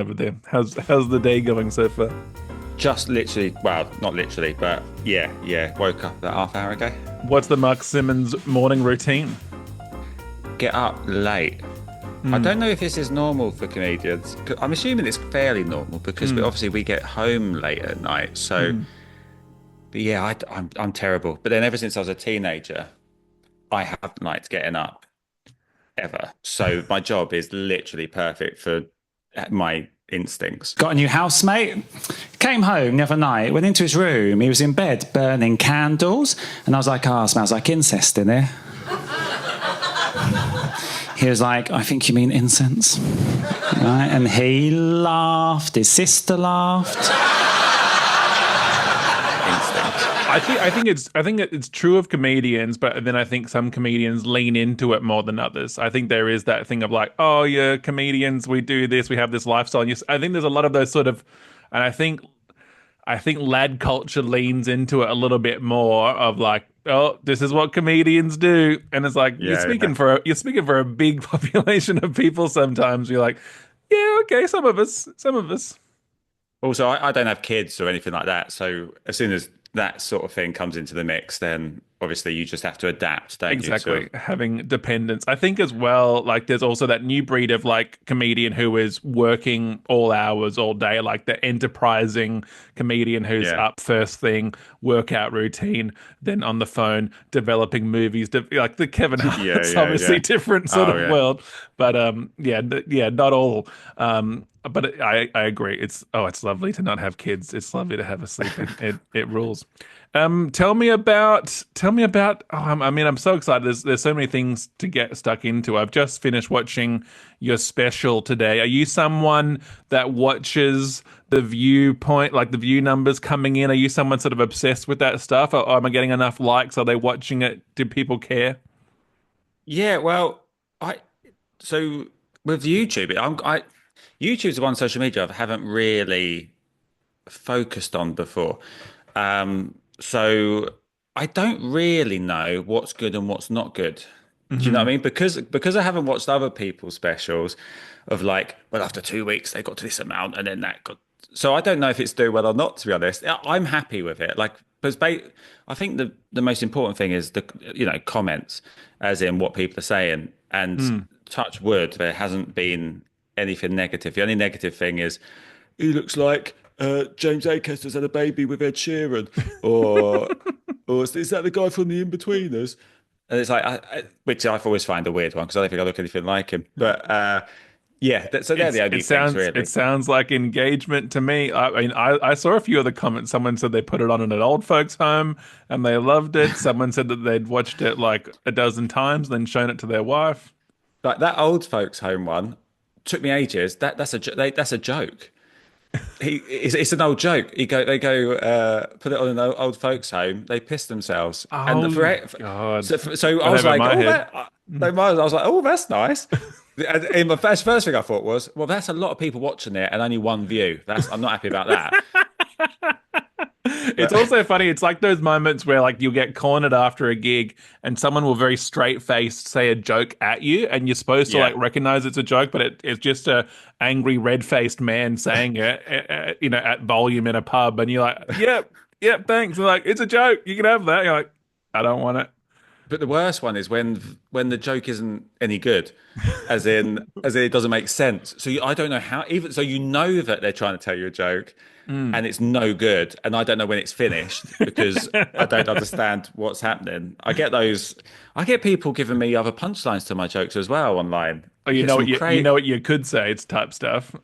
over there? How's the day going so far? Just literally, well, not literally, but yeah. Woke up about half hour ago. What's the Mark Simmons morning routine? Get up late. I don't know if this is normal for comedians. I'm assuming it's fairly normal because obviously we get home late at night. So, but yeah, I'm terrible. But then ever since I was a teenager, I haven't liked getting up ever. So my job is literally perfect for my instincts. Got a new housemate. Came home the other night, went into his room. He was in bed burning candles. And I was like, oh, it smells like incest in here. He was like, I think you mean incense. Right? And he laughed. His sister laughed. I think it's true of comedians, but then I think some comedians lean into it more than others. I think there is that thing of like, oh, yeah, comedians, we do this, we have this lifestyle. And I think there's a lot of those sort of, and I think lad culture leans into it a little bit more of like, oh, this is what comedians do, and it's like you're speaking for a big population of people. Sometimes you're like, yeah, okay, some of us. Also, I don't have kids or anything like that. So as soon as that sort of thing comes into the mix, then obviously you just have to adapt, don't Exactly. you? Having dependence. I think as well, like there's also that new breed of like comedian who is working all hours all day, like the enterprising comedian who's up first thing, workout routine, then on the phone, developing movies, like the Kevin Hart's obviously different sort of world. But not all. But I agree. It's lovely to not have kids. It's lovely to have a sleep. It rules. Tell me about. I'm so excited. There's so many things to get stuck into. I've just finished watching your special today. Are you someone that watches the viewpoint, like the view numbers coming in? Are you someone sort of obsessed with that stuff? Or am I getting enough likes? Are they watching it? Do people care? Yeah, well, so with YouTube, YouTube's the one social media I haven't really focused on before. So I don't really know what's good and what's not good. Do you know what I mean? Because I haven't watched other people's specials of like, well, after 2 weeks they got to this amount and then that got. So I don't know if it's doing well or not. To be honest, I'm happy with it. Like, I think the most important thing is the comments, as in what people are saying, and touch wood, there hasn't been anything negative. The only negative thing is he looks like James Acaster's had a baby with Ed Sheeran, or is that the guy from the In-Betweeners? And it's like, which I've always find a weird one because I don't think I look anything like him. But so they're the only things really. It sounds like engagement to me. I mean, I saw a few of the comments. Someone said they put it on in an old folks' home and they loved it. Someone said that they'd watched it like a dozen times, then shown it to their wife. Like that old folks' home one took me ages. That's a joke. It's an old joke. They go put it on an old folks' home. They piss themselves. Oh, God. So I was like, I was like, oh, that's nice. And my first thing I thought was, well, that's a lot of people watching it and only one view. I'm not happy about that. It's also funny. It's like those moments where like you'll get cornered after a gig and someone will very straight-faced say a joke at you and you're supposed to like recognize it's a joke, but it's just a angry red-faced man saying it, at volume in a pub, and you're like, yep, thanks. They're like, it's a joke. You can have that. You're like, I don't want it. But the worst one is when the joke isn't any good, as in it doesn't make sense. So I don't know how, even so, that they're trying to tell you a joke and it's no good, and I don't know when it's finished because I don't understand what's happening. I get people giving me other punchlines to my jokes as well online. Oh, you know what you could say? It's type stuff.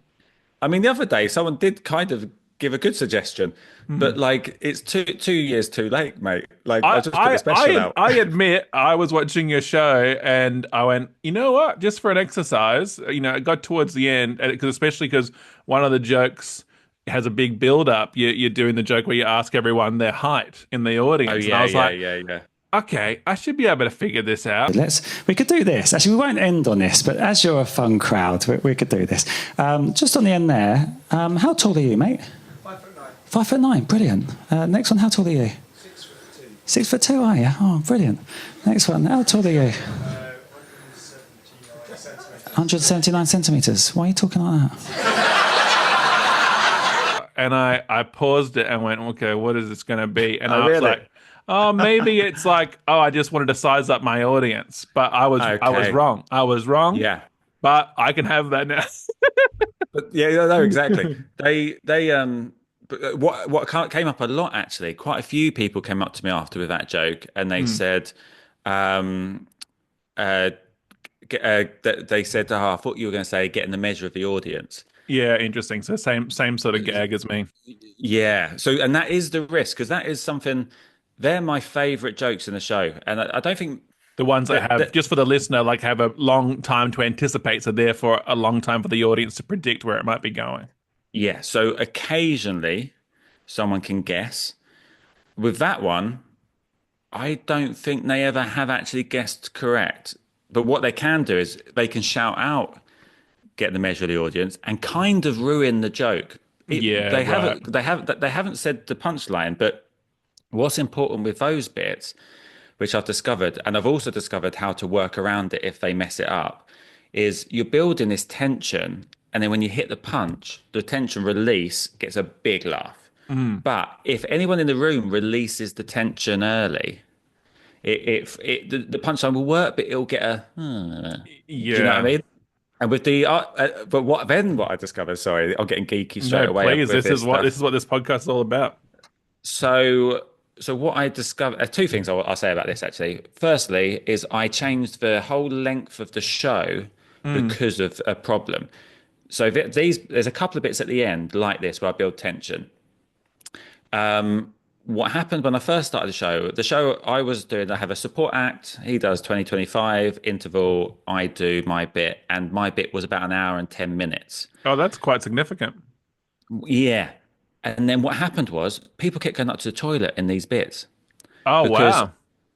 I mean, the other day someone did kind of give a good suggestion, but like it's 2 years too late, mate. Like I just put a special out. I admit I was watching your show and I went, you know what? Just for an exercise, it got towards the end, especially because one of the jokes has a big build up. You're doing the joke where you ask everyone their height in the audience. Oh, and I was like, yeah. Okay, I should be able to figure this out. We could do this. Actually, we won't end on this, but as you're a fun crowd, we could do this. Just on the end there, how tall are you, mate? 5'9". 5'9", brilliant. Next one, how tall are you? 6'2". 6'2", are you? Oh, brilliant. Next one, how tall are you? 179 centimetres. 179 centimetres. Why are you talking like that? and I paused it and went, okay, what is this going to be? And Oh, I was really? like, oh, maybe it's like, oh, I just wanted to size up my audience, but I was Okay. wrong. I was wrong, Yeah. but I can have that now. But yeah, no, exactly. But came up a lot actually. Quite a few people came up to me after with that joke, and they Mm. said, um, they said, "Oh, I thought you were going to say getting the measure of the audience." Yeah, interesting. So same sort of gag as me. Yeah. So, and that is the risk because that is something. They're my favorite jokes in the show, and I don't think The ones that have, that just for the listener, like have a long time to anticipate, so therefore a long time for the audience to predict where it might be going. yeah. So occasionally someone can guess. With that one, I don't think they ever have actually guessed correct. But what they can do is they can shout out, get the measure of the audience, and kind of ruin the joke. Yeah, They right. haven't said the punchline, but what's important with those bits, which I've discovered, and I've also discovered how to work around it if they mess it up, is you're building this tension, and then when you hit the punch, the tension release gets a big laugh. Mm. But if anyone in the room releases the tension early, the punchline will work, but it'll get a. Do you know what I Yeah. mean? And what I discovered, sorry, I'm getting geeky straight No, away please. with This this is what stuff. this podcast is all about. So, so what I discovered, two things I'll say about this actually. Firstly, is I changed the whole length of the show Mm. because of a problem. So there's a couple of bits at the end like this where I build tension. What happened when I first started the show I was doing, I have a support act. He does 2025 interval. I do my bit, and my bit was about an hour and 10 minutes. Oh, that's quite significant. Yeah. And then what happened was people kept going up to the toilet in these bits Oh, because wow.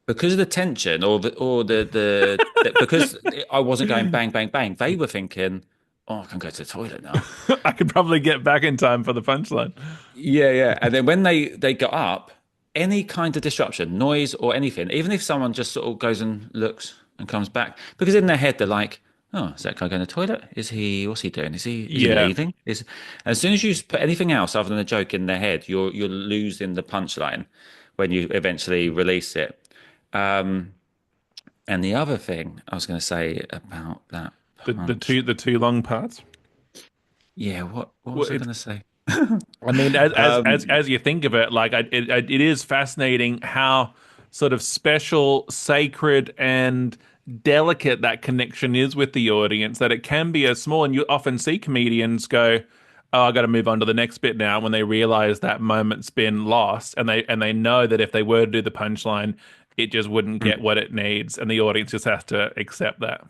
because of the tension because I wasn't going bang, bang, bang. They were thinking, oh, I can go to the toilet now. I could probably get back in time for the punchline. Yeah, yeah. And then when they got up, any kind of disruption, noise or anything, even if someone just sort of goes and looks and comes back, because in their head they're like, "Oh, is that guy going to the toilet? What's he doing? Is he Yeah. leaving?" Is as soon as you put anything else other than a joke in their head, you're losing the punchline when you eventually release it. Um, and the other thing I was going to say about that The punch, the two long parts. yeah, what Well, was I going to say? I mean, Um, as you think of it, like it is fascinating how sort of special, sacred, and delicate that connection is with the audience. That it can be as small, and you often see comedians go, "Oh, I got to move on to the next bit now." When they realize that moment's been lost, and they know that if they were to do the punchline, it just wouldn't get what it needs, and the audience just has to accept that.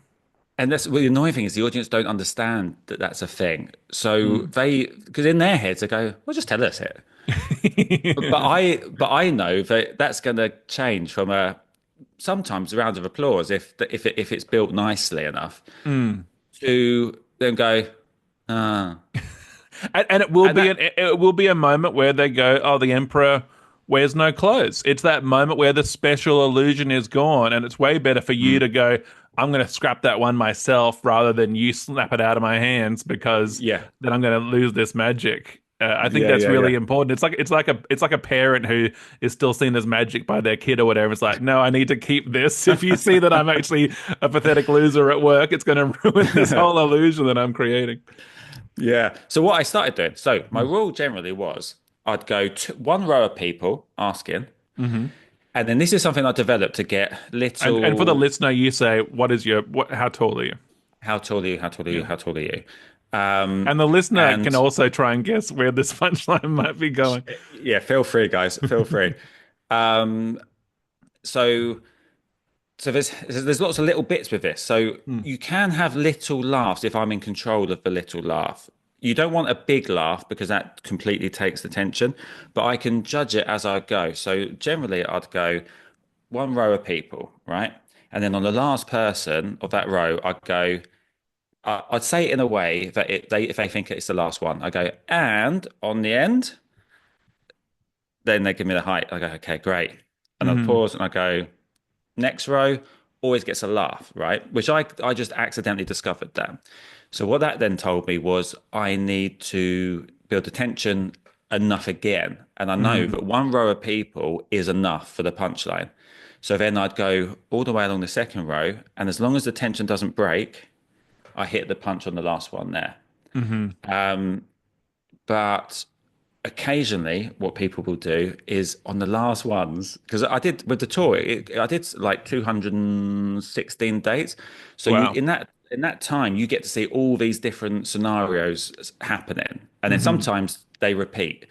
And that's well, the annoying thing is the audience don't understand that that's a thing. So Mm. because in their heads they go, "Well, just tell us it." But I know that that's going to change from a sometimes a round of applause if it's built nicely enough Mm. to then go, ah, And and that it will be a moment where they go, "Oh, the emperor wears no clothes." It's that moment where the special illusion is gone, and it's way better for you mm, to go, "I'm going to scrap that one myself," rather than you snap it out of my hands because yeah, then I'm going to lose this magic. I think yeah, that's yeah, really yeah, important. It's like a parent who is still seeing this magic by their kid or whatever. It's like, no, I need to keep this. If you see that I'm actually a pathetic loser at work, it's going to ruin this whole illusion that I'm creating. yeah. So what I started doing, so my Mm. rule generally was I'd go to one row of people asking, Mhm. and then this is something I developed to get And for the little. listener, you say, "What is your what? How tall are you?" How tall are you? How tall are you? Yeah. How tall are you? And the listener can And also try and guess where this punchline might be going. yeah, feel free, guys. Feel free. Um, so there's lots of little bits with this. So Mm. you can have little laughs if I'm in control of the little laugh. You don't want a big laugh because that completely takes the tension, but I can judge it as I go. So generally, I'd go one row of people, right? And then on the last person of that row, I'd go. I'd say it in a way that if they think it's the last one, I go, and on the end, then they give me the height. I go, okay, great. And I'd Mm. pause and I go, next row always gets a laugh, right? Which I just accidentally discovered that. So what that then told me was I need to build the tension enough again. And I know that one row of people is enough for the punchline. So then I'd go all the way along the second row, and as long as the tension doesn't break, I hit the punch on the last one there. But occasionally, what people will do is on the last ones, because I did with the tour, I did like 216 dates. So you Wow. in that time, you get to see all these different scenarios happening, and then sometimes they repeat.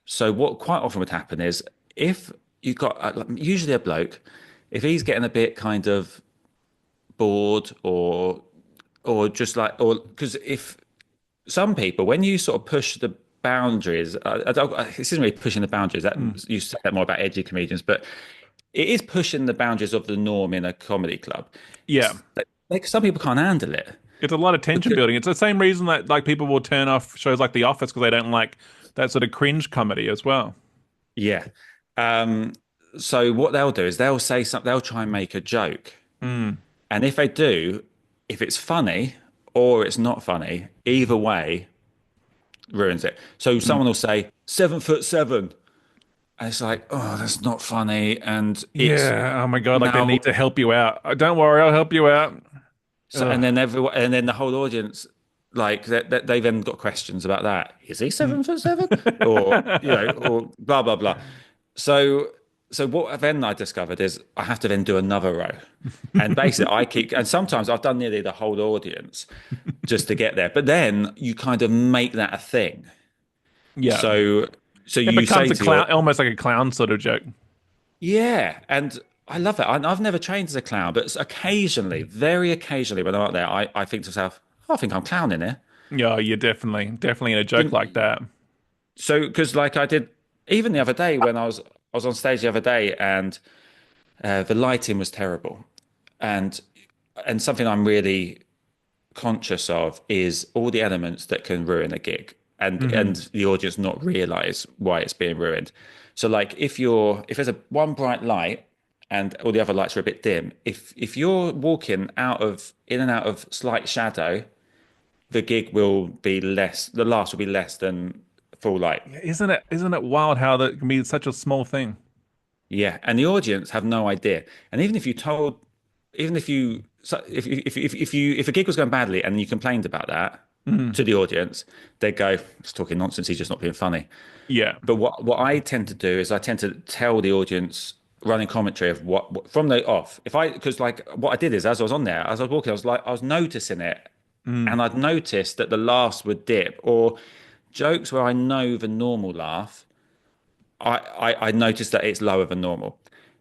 So what quite often would happen is if you got usually a bloke, if he's getting a bit kind of bored or just like or because if some people when you sort of push the boundaries, this isn't really pushing the boundaries. That you say that more about edgy comedians, but it is pushing the boundaries of the norm in a comedy club. Yeah. Like some people can't handle it. It's a lot of tension Because, building. It's the same reason that like people will turn off shows like The Office because they don't like that sort of cringe comedy as well. yeah. Um, so what they'll do is they'll say something. They'll try and make a joke. And if they do, if it's funny or it's not funny, either way ruins it. So someone will say 7'7", and it's like, oh, that's not funny, and it's Yeah. Oh my God. Like they now. need to help you out. Oh, don't worry, I'll help you out. So, and then the whole audience, like they then got questions about that. Is he 7'7", or or blah blah blah. So what then I discovered is I have to then do another row, and basically and sometimes I've done nearly the whole audience just to get there. But then you kind of make that a thing. Yeah. So It you say becomes a to your clown, almost like a clown sort of joke. yeah, and I love it. I've never trained as a clown, but occasionally, very occasionally, when I'm out there, I think to myself, oh, I think I'm clowning here. Yeah, you're definitely in a joke like that. So, because like I did, even the other day when I was on stage the other day, and the lighting was terrible, and something I'm really conscious of is all the elements that can ruin a gig, and the audience not realize why it's being ruined. So, like if there's a one bright light and all the other lights are a bit dim, if you're walking in and out of slight shadow, the gig will be less. The last will be less than full light. Isn't it wild how that can be such a small thing? Yeah, and the audience have no idea. And even if you told, even if you, so if a gig was going badly and you complained about that to the audience, they'd go, "He's talking nonsense. He's just not being funny." Yeah. But what I tend to do is I tend to tell the audience running commentary of what from the off. If I because like what I did is as I was on there, as I was walking, I was noticing it, and I'd noticed that the laughs would dip or jokes where I know the normal laugh. I noticed that it's lower than normal.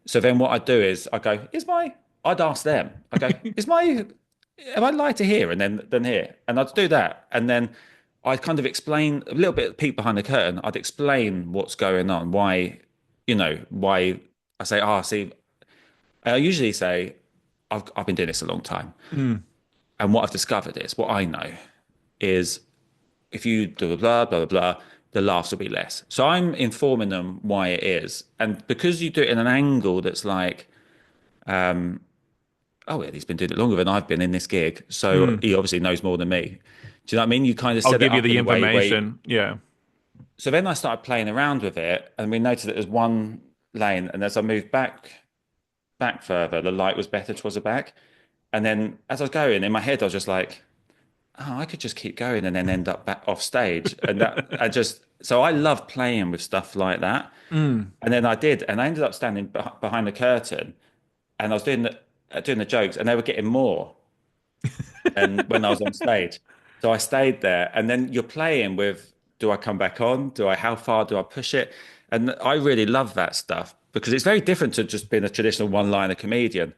So then what I do is I go, I'd ask them, I go, am I lighter here and then than here? And I'd do that. And then I'd kind of explain a little bit, peek behind the curtain. I'd explain what's going on, why I say, see, I usually say, I've been doing this a long time. And what I've discovered is, what I know is if you do blah, blah, blah, blah, the laughs will be less. So I'm informing them why it is. And because you do it in an angle that's like, oh, yeah, he's been doing it longer than I've been in this gig. So he obviously knows more than me. Do you know what I mean? You kind of I'll set it give you up the in a way where information. Yeah. so then I started playing around with it, and we noticed that there's one lane, and as I moved back further, the light was better towards the back. And then as I was going in my head, I was just like, oh, I could just keep going and then end up back off stage. And that so I love playing with stuff like that. And then I did, and I ended up standing behind the curtain, and I was doing the jokes, and they were getting more than when I was on stage. So I stayed there, and then you're playing with, do I come back on? How far do I push it? And I really love that stuff because it's very different to just being a traditional one-liner comedian.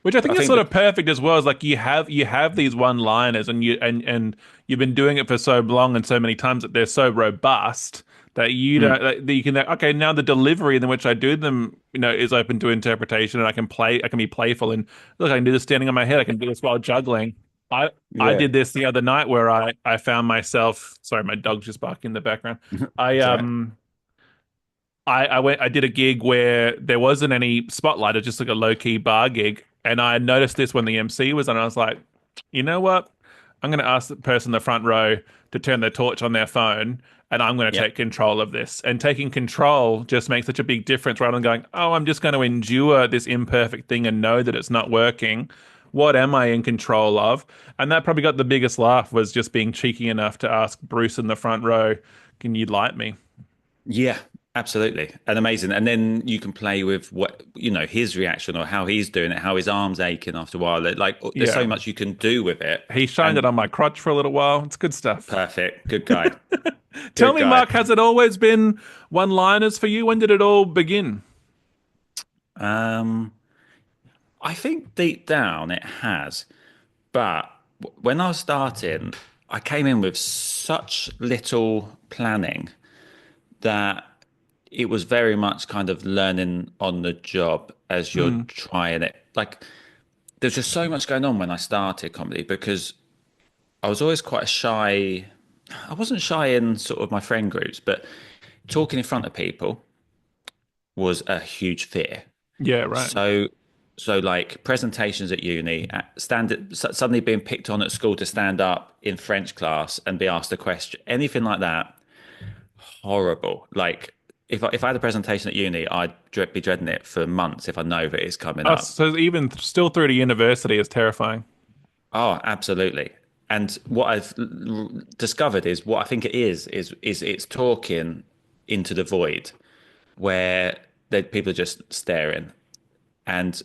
Which I But think I is think sort that, of perfect as well. Is like you have these one-liners, and you've been doing it for so long and so many times that they're so robust that you don't that you can okay, now the delivery in which I do them, is open to interpretation, and I can be playful, and look, I can do this standing on my head, I can do this while juggling. I yeah, did this the other night where I found myself, sorry, my dog's just barking in the background. I it's all right. I did a gig where there wasn't any spotlight, it was just like a low key bar gig, and I noticed this when the MC was on. I was like, you know what? I'm going to ask the person in the front row to turn their torch on their phone, and I'm going to Yep. take control of this. And taking control just makes such a big difference rather than going, oh, I'm just going to endure this imperfect thing and know that it's not working. What am I in control of? And that probably got the biggest laugh, was just being cheeky enough to ask Bruce in the front row, can you light me? Yeah, absolutely. And amazing. And then you can play with what, his reaction or how he's doing it, how his arm's aching after a while. Like, there's Yeah. so much you can do with it. He shined it And on my crotch for a little while. It's good stuff. perfect. Good guy. Tell Good me, guy. Mark, has it always been one-liners for you? When did it all begin? Um, I think deep down it has. But when I was starting, I came in with such little planning that it was very much kind of learning on the job as you're trying it. Like, there's just so much going on when I started comedy because I was always quite a shy. I wasn't shy in sort of my friend groups, but talking in front of people was a huge fear. Yeah, right. So like presentations at uni, suddenly being picked on at school to stand up in French class and be asked a question, anything like that, horrible. Like if I had a presentation at uni, I'd be dreading it for months if I know that it's coming Oh, up. so even still through to university is terrifying. Oh, absolutely. And what I've discovered is what I think it is it's talking into the void where people are just staring. And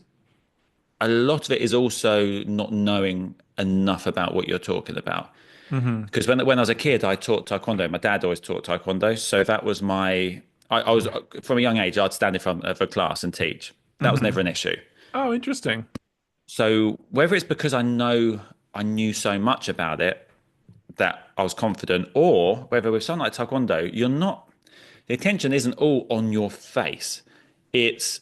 a lot of it is also not knowing enough about what you're talking about. Because when I was a kid, I taught taekwondo. My dad always taught taekwondo, so that was I was from a young age. I'd stand in front of a class and teach. That was never an issue. Oh, interesting. So whether it's because I knew so much about it that I was confident, or whether with something like taekwondo, the attention isn't all on your face. It's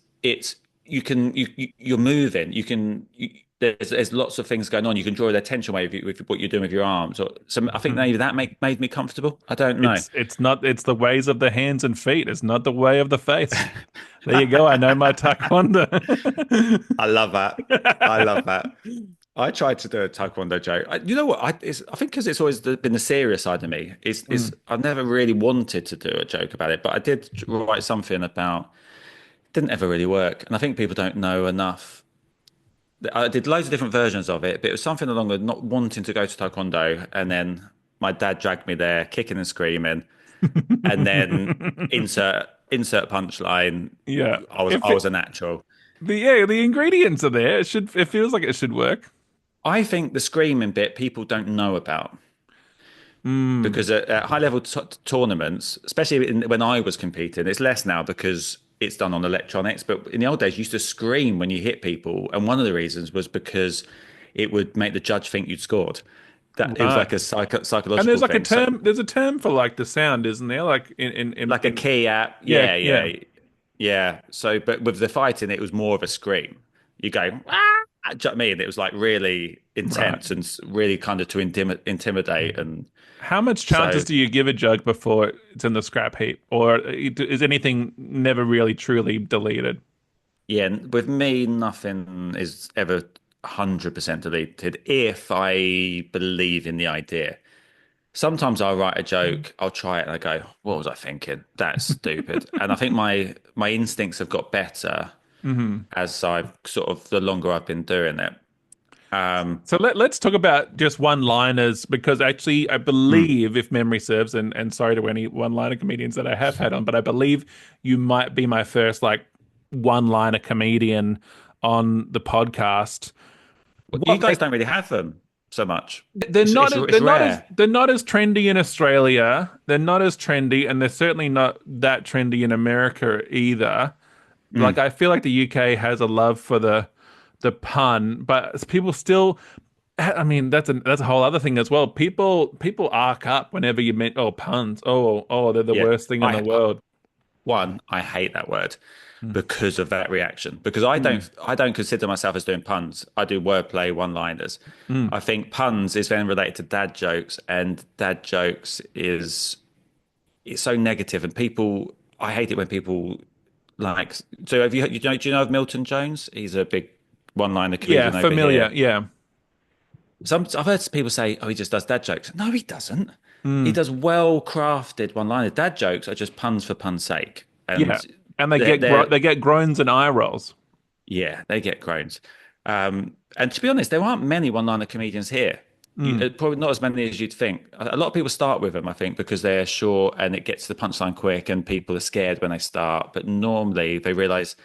you're moving. There's lots of things going on. You can draw their attention away with what you're doing with your arms. So I think maybe that made me comfortable. I don't know. It's the ways of the hands and feet. It's not the way of the face. There you go. I know my taekwondo. I love that. I love that. I tried to do a taekwondo joke. You know what? I think because it's always been the serious side of me. I've never really wanted to do a joke about it, but I did write something about. Didn't ever really work, and I think people don't know enough. I did loads of different versions of it, but it was something along with not wanting to go to taekwondo, and then my dad dragged me there, kicking and screaming, and then insert punchline. Yeah. I was a natural. The ingredients are there. It feels like it should work. I think the screaming bit people don't know about because at high level tournaments, especially when I was competing, it's less now because it's done on electronics. But in the old days, you used to scream when you hit people, and one of the reasons was because it would make the judge think you'd scored. That it was like a psychological. And there's like thing. a term. There's a term for like the sound, isn't there? Like in like a key app. Yeah. So, but with the fighting, it was more of a scream. You go, ah! Do you know what I mean? It was like really intense and really kind of to intimidate. And how much chances do you give a joke before it's in the scrap heap, or is anything never really truly deleted? Yeah, with me, nothing is ever 100% deleted if I believe in the idea. Sometimes I'll write a joke, I'll try it, and I go, "What was I thinking? That's stupid." And I think my instincts have got better as I've sort of the longer I've been doing it. So let's talk about just one-liners, because actually I believe, if memory serves, and sorry to any one-liner comedians that I have had on, but I believe you might be my first like one-liner comedian on the podcast. You guys don't really have them so much. They're It's not rare. they're not as trendy in Australia. They're not as trendy, and they're certainly not that trendy in America either. Like, I feel like the UK has a love for the pun, but people still. I mean, that's a whole other thing as well. People arc up whenever you meant puns. They're the Yeah. worst thing in the world. One, I hate that word because of that reaction. Because I don't consider myself as doing puns. I do wordplay, one-liners. I think puns is then related to dad jokes, and dad jokes it's so negative, and I hate it when people like. So have do you know of Milton Jones? He's a big one-liner comedian. Yeah, familiar. Over here. Yeah. I've heard people say, "Oh, he just does dad jokes." No, he doesn't. He Mm, does well crafted one-liner. Dad jokes are just puns for pun's sake, yeah, and and they're they get groans and eye rolls. yeah, they get groans. And to be honest, there aren't many one-liner comedians here. Mm, Probably not as many as you'd think. A lot of people start with them, I think, because they're short and it gets to the punchline quick, and people are scared when they start. But normally they realize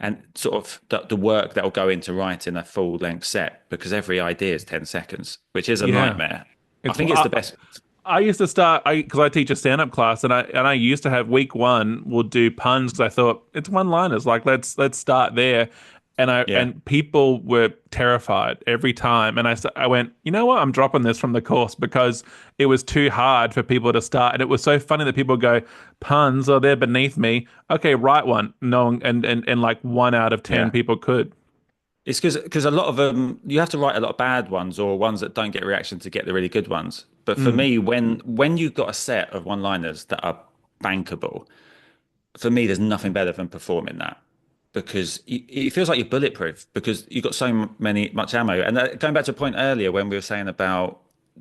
and sort of the work that will go into writing a full-length set because every idea is 10 seconds, which is a yeah, nightmare. I it's think it's the best. I used to start because I teach a stand-up class, and I used to have week one we'll do puns because I thought it's one-liners, like let's start there, Yeah. and people were terrified every time, and I went, you know what, I'm dropping this from the course because it was too hard for people to start, and it was so funny that people go puns, oh they're beneath me, okay write one, no, and like 1 out of 10 Yeah. people could, It's because a lot of them you have to write a lot of bad ones or ones that don't get reaction to get the really good ones. But for mm, me, when you've got a set of one-liners that are bankable, for me, there's nothing better than performing that because it feels like you're bulletproof because you've got so much ammo. And going back to a point earlier when we were saying about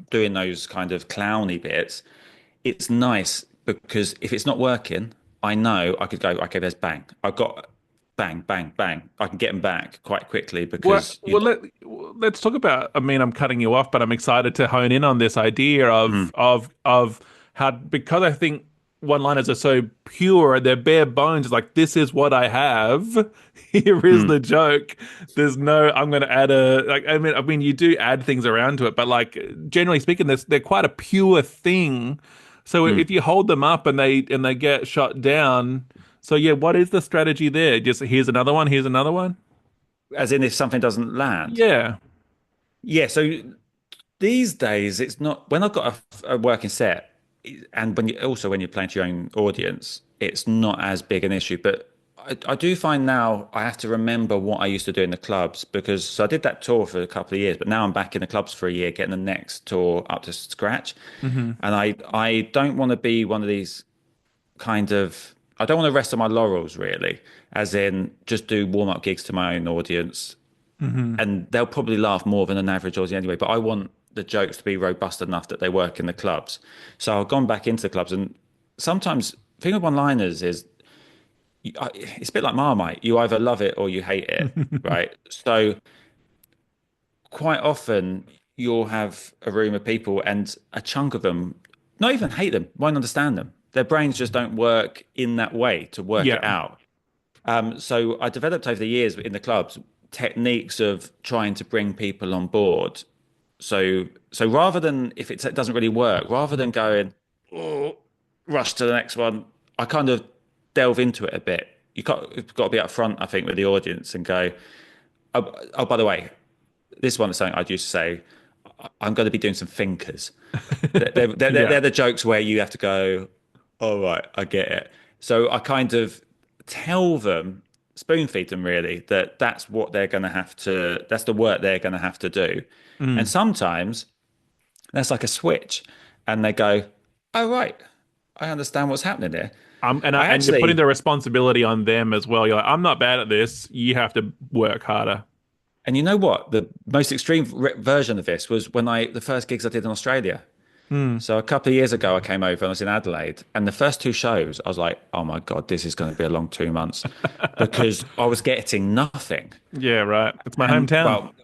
doing those kind of clowny bits, it's nice because if it's not working, I know I could go, okay, there's bang. I've got bang, bang, bang. I can get them back quite quickly Well, because you well, let's talk about. I mean, I'm cutting you off, but I'm excited to hone in on this idea mm, of how because I think one-liners are so pure, they're bare bones. It's like this is what I have. Here is mm, the joke. There's no. I'm going to add a like. I mean, you do add things around to it, but like generally speaking, they're quite a pure thing. So mm. if you hold them up and they get shot down, so yeah, what is the strategy there? Just here's another one. Here's another one. As in if something doesn't land. Yeah. Yeah, so these days it's not when I've got a working set and when you're playing to your own audience, it's not as big an issue. But I do find now I have to remember what I used to do in the clubs because so I did that tour for a couple of years, but now I'm back in the clubs for a year, getting the next tour up to scratch. Hmm. And I don't want to be one of these kind of I don't want to rest on my laurels really, as in just do warm-up gigs to my own audience Hmm. and they'll probably laugh more than an average audience anyway. But I want the jokes to be robust enough that they work in the clubs. So I've gone back into the clubs, and sometimes the thing with one-liners is it's a bit like Marmite. You either love it or you hate it, right? So quite often you'll have a room of people, and a chunk of them not even hate them, won't understand them. Their brains just don't work in that way to work it Yeah. out. So I developed over the years in the clubs techniques of trying to bring people on board. So rather than if it doesn't really work, rather than going oh, rush to the next one, I kind of delve into it a bit. You've got to be up front, I think, with the audience and go, oh, by the way, this one is something I used to say. I'm going to be doing some thinkers. Yeah. They're the jokes where you have to go, all right, I get it. So I kind of tell them, spoon feed them really, that that's what they're going to have to, that's the work they're going to have to do. And Mm. sometimes that's like a switch and they go, oh, right, I understand what's happening here. I And you're putting actually, the responsibility on them as well. You're like, I'm not bad at this. You have to work harder. and you know what? The most extreme version of this was when the first gigs I did in Australia. Mm. So a couple of years ago, I came over and I was in Adelaide, and the first two shows, I was like, "Oh my God, this is going to be a long 2 months," because I was getting nothing. Yeah, right. It's my And hometown. well,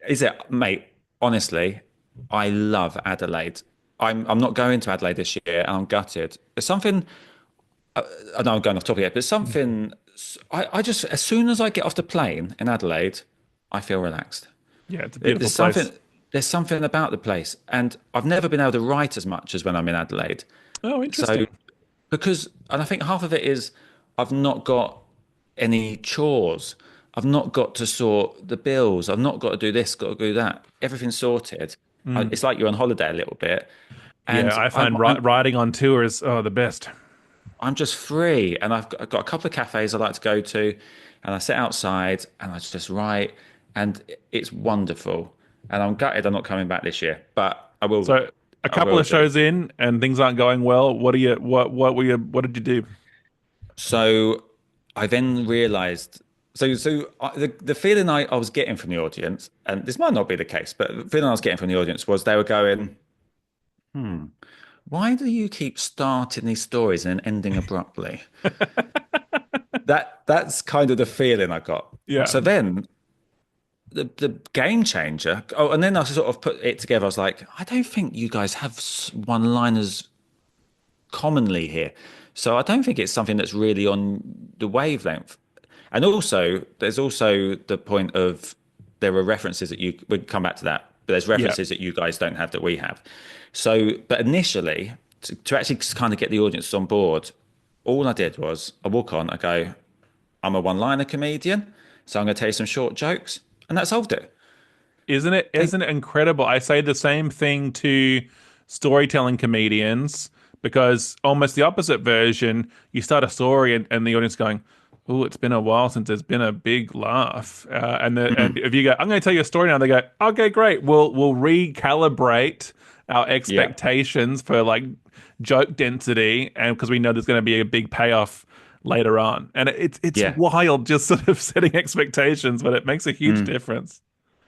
is it, mate? Honestly, I love Adelaide. I'm not going to Adelaide this year, and I'm gutted. There's something. I know I'm going off topic here, but something. I just as soon as I get off the plane in Adelaide, I feel relaxed. Yeah, it's a beautiful There's something place. there's something about the place, and I've never been able to write as much as when I'm in Adelaide. Oh, So interesting. and I think half of it is I've not got any chores. I've not got to sort the bills. I've not got to do this, got to do that. Everything's sorted. Mm. It's like you're on holiday a little bit, Yeah, and I find riding on tour is the best. I'm just free, and I've got a couple of cafes I like to go to, and I sit outside and I just write, and it's wonderful. And I'm gutted I'm not coming back this year, but So a I couple will of do. shows in and things aren't going well. What did you do? So I then realised The feeling I was getting from the audience, and this might not be the case, but the feeling I was getting from the audience was they were going, why do you keep starting these stories and ending abruptly? That's kind of the feeling I got. Yeah. So then the game changer. Oh, and then I sort of put it together. I was like, I don't think you guys have one-liners commonly here. So I don't think it's something that's really on the wavelength. And also, there's also the point of there are references that we'll come back to that, but there's references that you guys don't have that we have. So, but initially, to actually kind of get the audience on board, all I did was I walk on, I go, I'm a one-liner comedian, so I'm going to tell you some short jokes, and that solved it. Isn't it incredible? I say the same thing to storytelling comedians because almost the opposite version, you start a story and the audience going, "Oh, it's been a while since there's been a big laugh." And if you go, "I'm going to tell you a story now," they go, "Okay, great. We'll recalibrate our expectations for like joke density, and because we know there's going to be a big payoff later on." And it's wild just sort of setting expectations, but it makes a huge difference.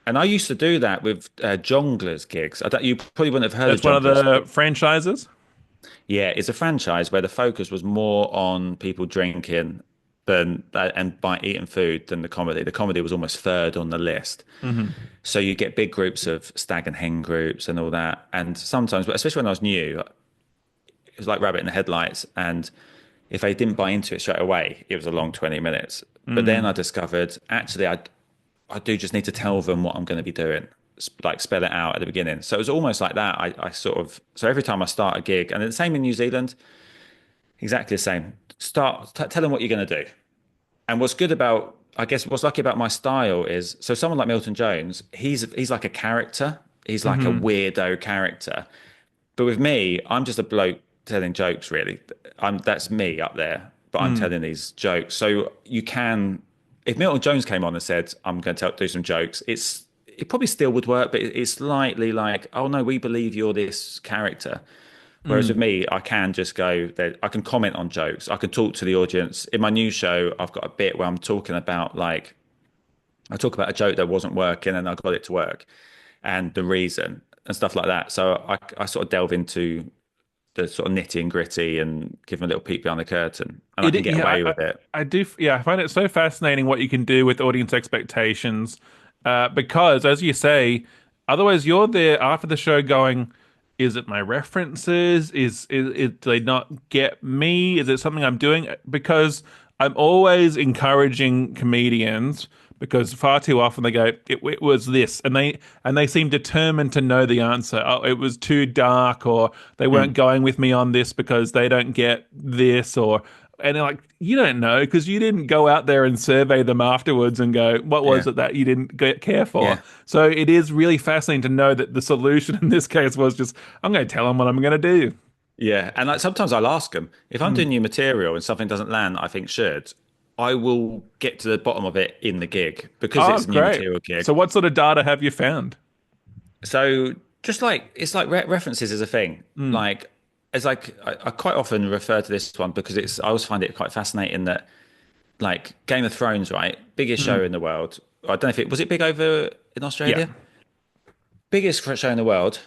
And I used to do that with Jongleurs gigs. You probably wouldn't have heard That's of one of Jongleurs. the franchises. Yeah, it's a franchise where the focus was more on people drinking than and by eating food than the comedy. The comedy was almost third on the list. So you get big groups of stag and hen groups and all that. And sometimes, but especially when I was new, it was like rabbit in the headlights. And if they didn't buy into it straight away, it was a long 20 minutes. But then I discovered actually I do just need to tell them what I'm going to be doing, like spell it out at the beginning. So it was almost like that. So every time I start a gig, and the same in New Zealand, exactly the same. Tell them what you're going to do. And I guess what's lucky about my style is, so someone like Milton Jones, he's like a character. He's like a weirdo character. But with me, I'm just a bloke telling jokes, really. That's me up there, but I'm telling these jokes. So if Milton Jones came on and said, I'm going to do some jokes, it probably still would work, but it's slightly like, oh no, we believe you're this character. Whereas with me, I can just go there. I can comment on jokes. I can talk to the audience. In my new show, I've got a bit where I'm talking about I talk about a joke that wasn't working and I got it to work and the reason and stuff like that. So I sort of delve into the sort of nitty and gritty and give them a little peek behind the curtain, and I can get away with it. I do. Yeah, I find it so fascinating what you can do with audience expectations, because as you say, otherwise you're there after the show going, "Is it my references? Do they not get me? Is it something I'm doing?" Because I'm always encouraging comedians. Because far too often they go, it was this, and they seem determined to know the answer. Oh, it was too dark, or they weren't going with me on this because they don't get this, and they're like, you don't know because you didn't go out there and survey them afterwards and go, what was it that you didn't care for? Yeah. So it is really fascinating to know that the solution in this case was just, I'm going to tell them what I'm going to do. Yeah, and sometimes I'll ask them if I'm doing new material and something doesn't land, I think should. I will get to the bottom of it in the gig because it's a new material gig. So what sort of data have you found? So just it's like references is a thing. Like it's like I quite often refer to this one because I always find it quite fascinating that like Game of Thrones, right? Biggest show in the world. I don't know if was it big over in Australia? Yeah. Biggest show in the world.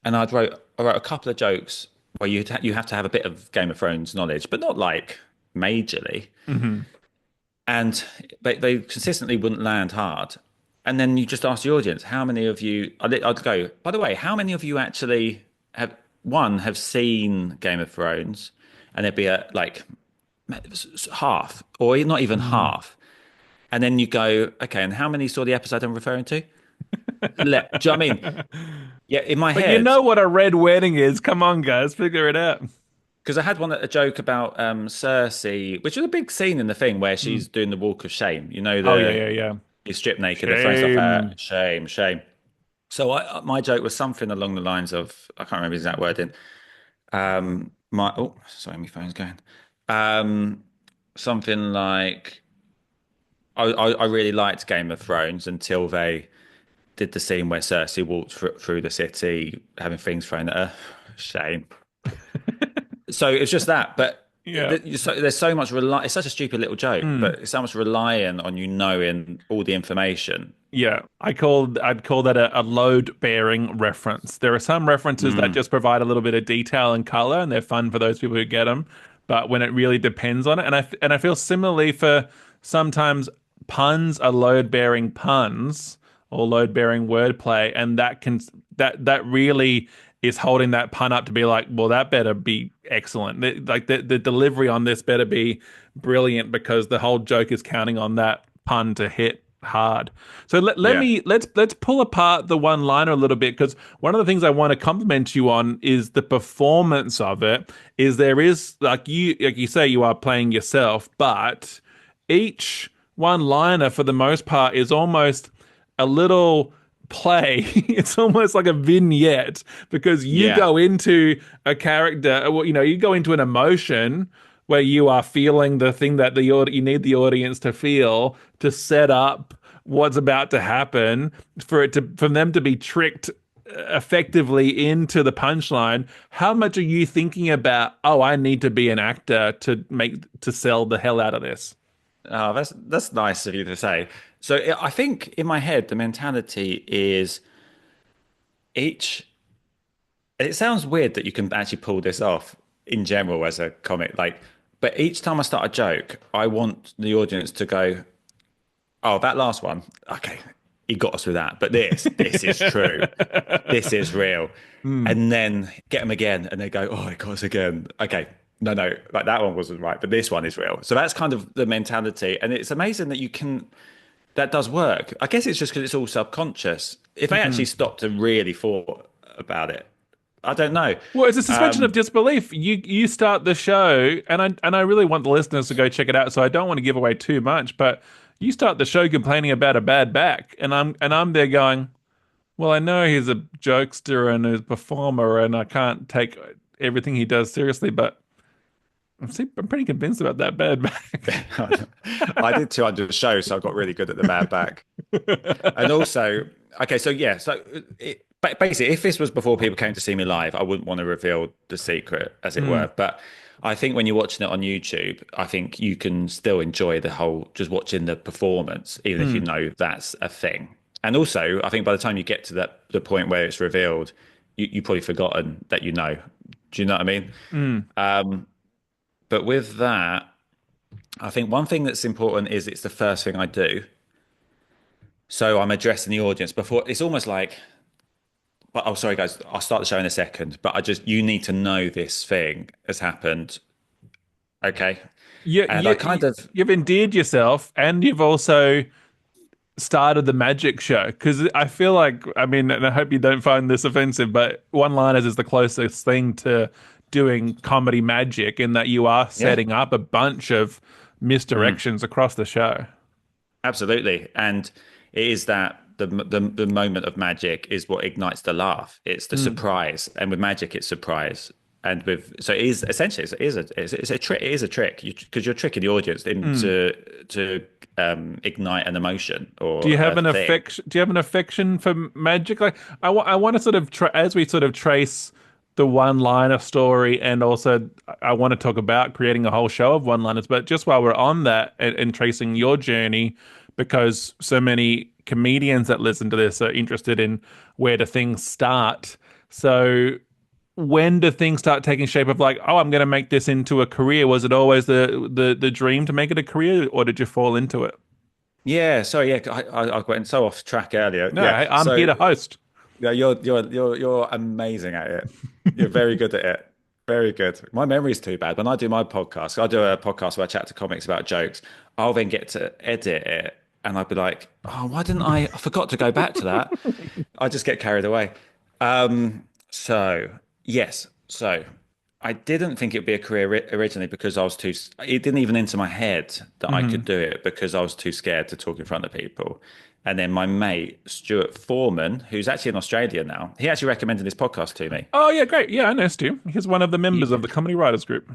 And I wrote a couple of jokes where you have to have a bit of Game of Thrones knowledge, but not like majorly. And they consistently wouldn't land hard. And then you just ask the audience, how many of you, I'd go, by the way, how many of you actually have seen Game of Thrones? And there'd be half, or not even half. And then you go, okay, and how many saw the episode I'm referring to? Do you know what I mean? Yeah, in my head. You know what a red wedding is. Come on, guys, figure it out. Because I had a joke about Cersei, which was a big scene in the thing where she's doing the walk of shame. You know, she's stripped naked, they throw stuff at her. Shame. So my joke was something along the lines of, I can't remember the exact wording. Sorry, my phone's going. Something like, I really liked Game of Thrones until they did the scene where Cersei walked through the city having things thrown at her. Shame. So it's just that, but Yeah. There's so much it's such a stupid little joke, Mm. but it's so much relying on you knowing all the information. Yeah, I'd call that a load bearing reference. There are some references that just provide a little bit of detail and color, and they're fun for those people who get them. But when it really depends on it, and I feel similarly for sometimes puns are load bearing puns or load bearing wordplay, and that really is holding that pun up to be like, well, that better be excellent. The delivery on this better be brilliant because the whole joke is counting on that pun to hit hard. So Yeah. let's pull apart the one liner a little bit because one of the things I want to compliment you on is the performance of it. Is there is like you say you are playing yourself, but each one liner for the most part is almost a little play. It's almost like a vignette because you Yeah. go into a character, you go into an emotion where you are feeling the thing that you need the audience to feel to set up what's about to happen for them to be tricked effectively into the punchline. How much are you thinking about, oh, I need to be an actor to sell the hell out of this? Oh, that's nice of you to say. So I think in my head, the mentality is each. It sounds weird that you can actually pull this off in general as a comic, like, but each time I start a joke, I want the audience to go, "Oh, that last one, okay, he got us with that, but this is true, this is real," and then get them again, and they go, "Oh, he got us again." Okay, no, like that one wasn't right, but this one is real. So that's kind of the mentality, and it's amazing that you can. That does work. I guess it's just because it's all subconscious. If I actually stopped and really thought about it, I don't know. Well, it's a suspension of disbelief. You start the show, and I really want the listeners to go check it out. So I don't want to give away too much, but you start the show complaining about a bad back, and I'm there going, well, I know he's a jokester and a performer, and I can't take everything he does seriously, but I'm pretty convinced about that bad back. I did 200 shows, so I got really good at the bad back. And also, okay, so yeah, so basically, if this was before people came to see me live, I wouldn't want to reveal the secret, as it were. But I think when you're watching it on YouTube, I think you can still enjoy the whole, just watching the performance, even if you know that's a thing. And also, I think by the time you get to the point where it's revealed, you've probably forgotten that you know. Do you know what I mean? But with that, I think one thing that's important is it's the first thing I do. So I'm addressing the audience before. It's almost like, oh, sorry, guys, I'll start the show in a second, but you need to know this thing has happened. Okay. And I kind of, you've endeared yourself, and you've also started the magic show because I feel like, I mean, and I hope you don't find this offensive, but one-liners is the closest thing to doing comedy magic in that you are setting up a bunch of misdirections across the show. absolutely. And it is that the moment of magic is what ignites the laugh. It's the surprise. And with magic, it's surprise. And so it is essentially it's a trick. It is a trick because you're tricking the audience into to ignite an emotion or do you have an thing. affection? Do you have an affection for magic? Like I want to sort of as we sort of trace the one-liner story, and also I want to talk about creating a whole show of one-liners. But just while we're on that and tracing your journey, because so many comedians that listen to this are interested in where do things start. So when do things start taking shape of like, oh, I'm going to make this into a career? Was it always the dream to make it a career, or did you fall into it? Yeah, sorry, yeah, I went so off track earlier. No, Yeah, I'm here to host. yeah, you're amazing at it. You're very good at it. Very good. My memory's too bad. When I do my podcast, I do a podcast where I chat to comics about jokes. I'll then get to edit it, and I'll be like, "Oh, why didn't I forgot to go back to that." I just get carried away. So yes, so I didn't think it'd be a career originally because I was too. It didn't even enter my head that I could do it because I was too scared to talk in front of people. And then my mate, Stuart Foreman, who's actually in Australia now, he actually recommended this podcast to me. Oh yeah, great. Yeah, I know Stu. He's one of the members of the Comedy Writers Group.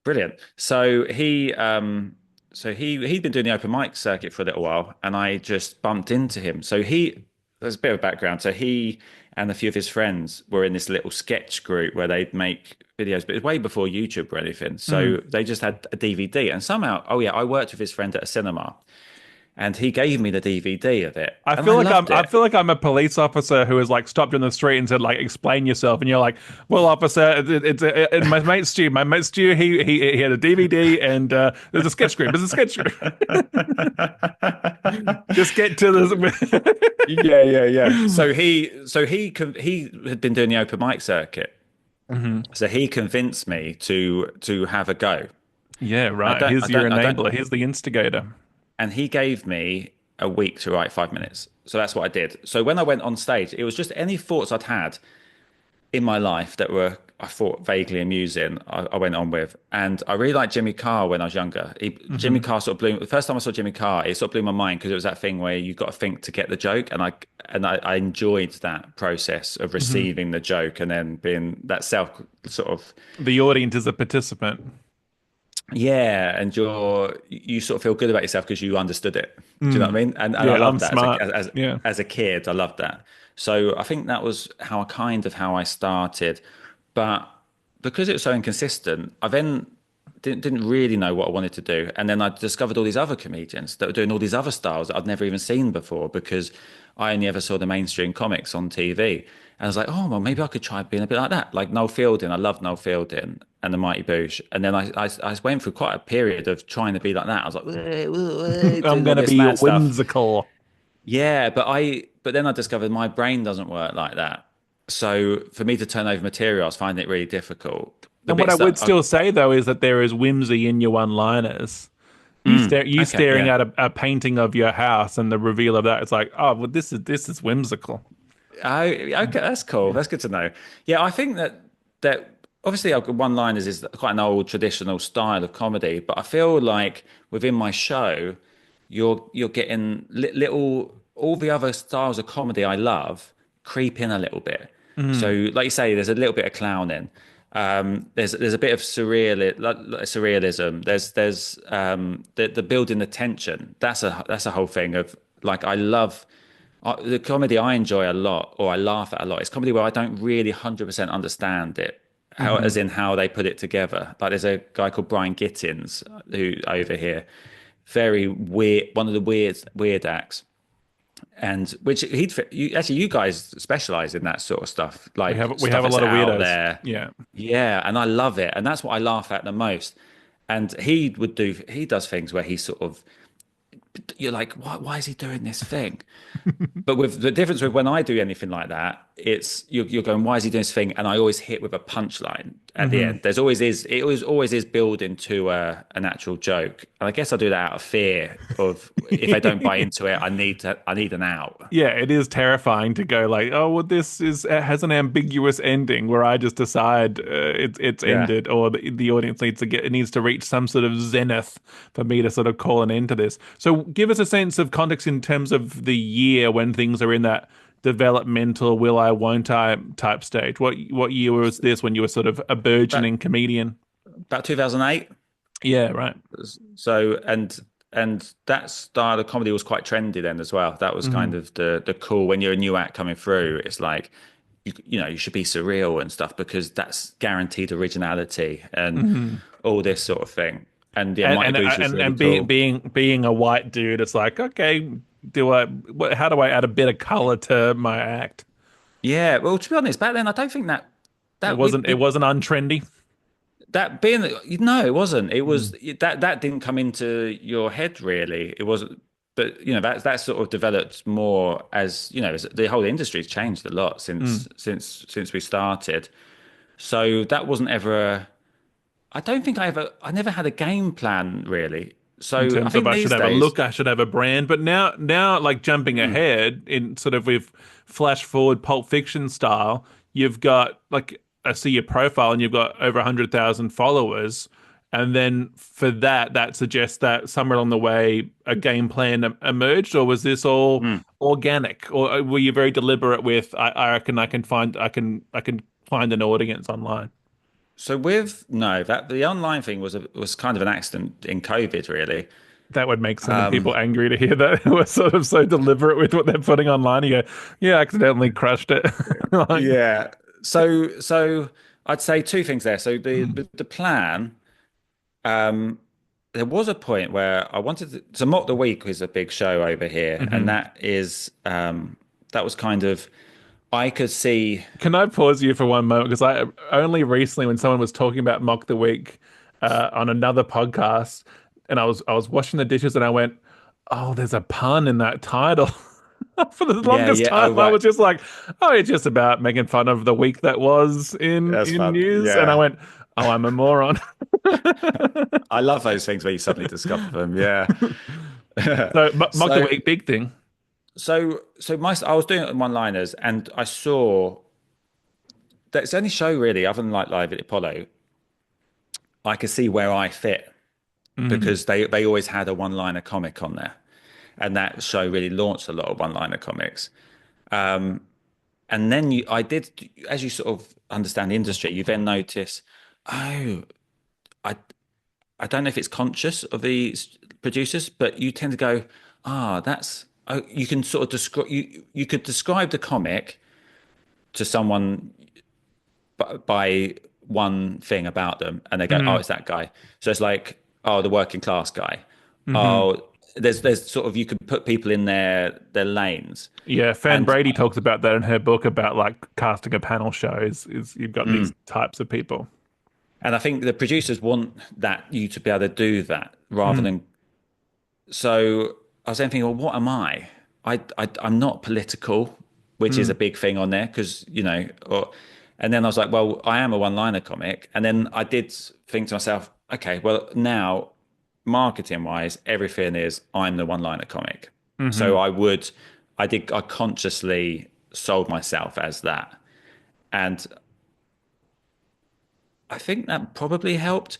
Brilliant. So he'd been doing the open mic circuit for a little while, and I just bumped into him. So there's a bit of background. So he and a few of his friends were in this little sketch group where they'd make videos, but it was way before YouTube or anything. So they just had a DVD, and somehow, oh yeah, I worked with his friend at a cinema, and he gave me the DVD of it, I and feel I like loved I it. feel like I'm a police officer who has like stopped you on the street and said like explain yourself, and you're like, well, officer, and my mate Stu, he had a DVD and there's a sketch group, there's a sketch group. Just get to this. Yeah, yeah, yeah. So he had been doing the open mic circuit. So he convinced me to have a go. Yeah, I right. don't, I Here's your don't, I don't, enabler. Here's the instigator. and he gave me a week to write 5 minutes. So that's what I did. So when I went on stage, it was just any thoughts I'd had in my life that were, I thought, vaguely amusing, I went on with. And I really liked Jimmy Carr when I was younger. Jimmy Carr sort of blew, the first time I saw Jimmy Carr, it sort of blew my mind because it was that thing where you've got to think to get the joke. And I enjoyed that process of receiving the joke and then being that self sort of, The audience is a participant. yeah, and you sort of feel good about yourself because you understood it. Do you know what I mean? And I Yeah, I'm loved that smart. as Yeah. as a kid. I loved that. So I think that was how I started. But because it was so inconsistent, I then didn't really know what I wanted to do. And then I discovered all these other comedians that were doing all these other styles that I'd never even seen before because I only ever saw the mainstream comics on TV. And I was like, oh, well, maybe I could try being a bit like that. Like Noel Fielding. I loved Noel Fielding and the Mighty Boosh. And then I went through quite a period of trying to be like that. I was like, doing I'm all gonna this be mad stuff. whimsical. Yeah, but then I discovered my brain doesn't work like that. So for me to turn over material, I was finding it really difficult. The And what I bits would that still say though is that there is whimsy in your one-liners. You okay, staring yeah. at a painting of your house and the reveal of that. It's like, oh, well, this is whimsical. Oh, okay, that's cool. That's good to know. Yeah, I think that obviously one-liners is quite an old traditional style of comedy, but I feel like within my show, you're getting little all the other styles of comedy I love creep in a little bit. So, like you say, there's a little bit of clowning. There's a bit of surrealism. There's the building the tension. That's a whole thing of like I love. The comedy I enjoy a lot, or I laugh at a lot, is comedy where I don't really 100% understand it, as in how they put it together. Like there's a guy called Brian Gittins who over here, very weird, one of the weird acts, and which you guys specialize in that sort of stuff, We like have we stuff have a that's lot of out weirdos. there. Yeah. Yeah, and I love it, and that's what I laugh at the most. And he does things where he sort of, you're like, why is he doing this thing? But with the difference with when I do anything like that, it's you're going, why is he doing this thing? And I always hit with a punchline at the end. It always is building to an actual joke. And I guess I do that out of fear of if I don't buy into it, I need an out. Yeah, it is terrifying to go like, oh, well, this is it has an ambiguous ending where I just decide it's Yeah. ended, or the audience needs to reach some sort of zenith for me to sort of call an end to this. So, give us a sense of context in terms of the year when things are in that developmental will I won't I type stage. What year was this when you were sort of a About, burgeoning comedian? about 2008. Yeah, right. So and that style of comedy was quite trendy then as well. That was kind of the cool when you're a new act coming through. It's like you should be surreal and stuff because that's guaranteed originality and all this sort of thing. And yeah, Mighty Boosh was really cool. Being a white dude, it's like, okay, how do I add a bit of color to my act? Yeah, well, to be honest, back then I don't think that It that wasn't it wasn't untrendy. that being no, it wasn't. It was that didn't come into your head really. It wasn't, but that sort of developed more as as the whole industry's changed a lot since we started. So that wasn't ever. I don't think I never had a game plan really. So In I terms of think I these should have a days, look, I should have a brand. But now like jumping ahead in sort of with flash forward Pulp Fiction style, you've got like I see your profile and you've got over 100,000 followers. And then for that suggests that somewhere along the way a game plan emerged, or was this all organic, or were you very deliberate with I reckon I can find an audience online? so with no that the online thing was kind of an accident in COVID really. That would make so many Um, people angry to hear that. We're sort of so deliberate with what they're putting online. You go, yeah, I accidentally crushed it. Like, yeah. So I'd say two things there. So the plan, um, there was a point where I wanted so Mock the Week was a big show over here, and mhm. that was kind of I could see. Can I pause you for one moment? Because I only recently, when someone was talking about Mock the Week on another podcast, and I was washing the dishes, and I went, "Oh, there's a pun in that title." For the Yeah, longest yeah. Oh, time, I right. was just like, "Oh, it's just about making fun of the week that was That's in fun. news," and I Yeah. went, "Oh, I'm a moron." I love those things where you suddenly discover them. Yeah. So, Mock the So, Week, big thing. I was doing it in one-liners, and I saw that it's the only show really, other than like Live at Apollo, I could see where I fit Mm, because they always had a one-liner comic on there, and that show really launched a lot of one-liner comics. And then I did, as you sort of understand the industry, you then notice, oh, I I don't know if it's conscious of the producers, but you tend to go, that's you can sort of describe you could describe the comic to someone by one thing about them, and they go, oh, mm, it's that guy. So it's like, oh, the working class guy. hmm. Oh, there's sort of you can put people in their lanes, Yeah, Fan and Brady talks about that in her book about like casting a panel show is you've got these types of people. and I think the producers want that you to be able to do that rather Mm, than. So I was then thinking, well, what am I? I'm not political, which is mm, a big thing on there because and then I was like, well, I am a one-liner comic, and then I did think to myself, okay, well now marketing-wise, everything is I'm the one-liner comic. hmm. So I consciously sold myself as that, and I think that probably helped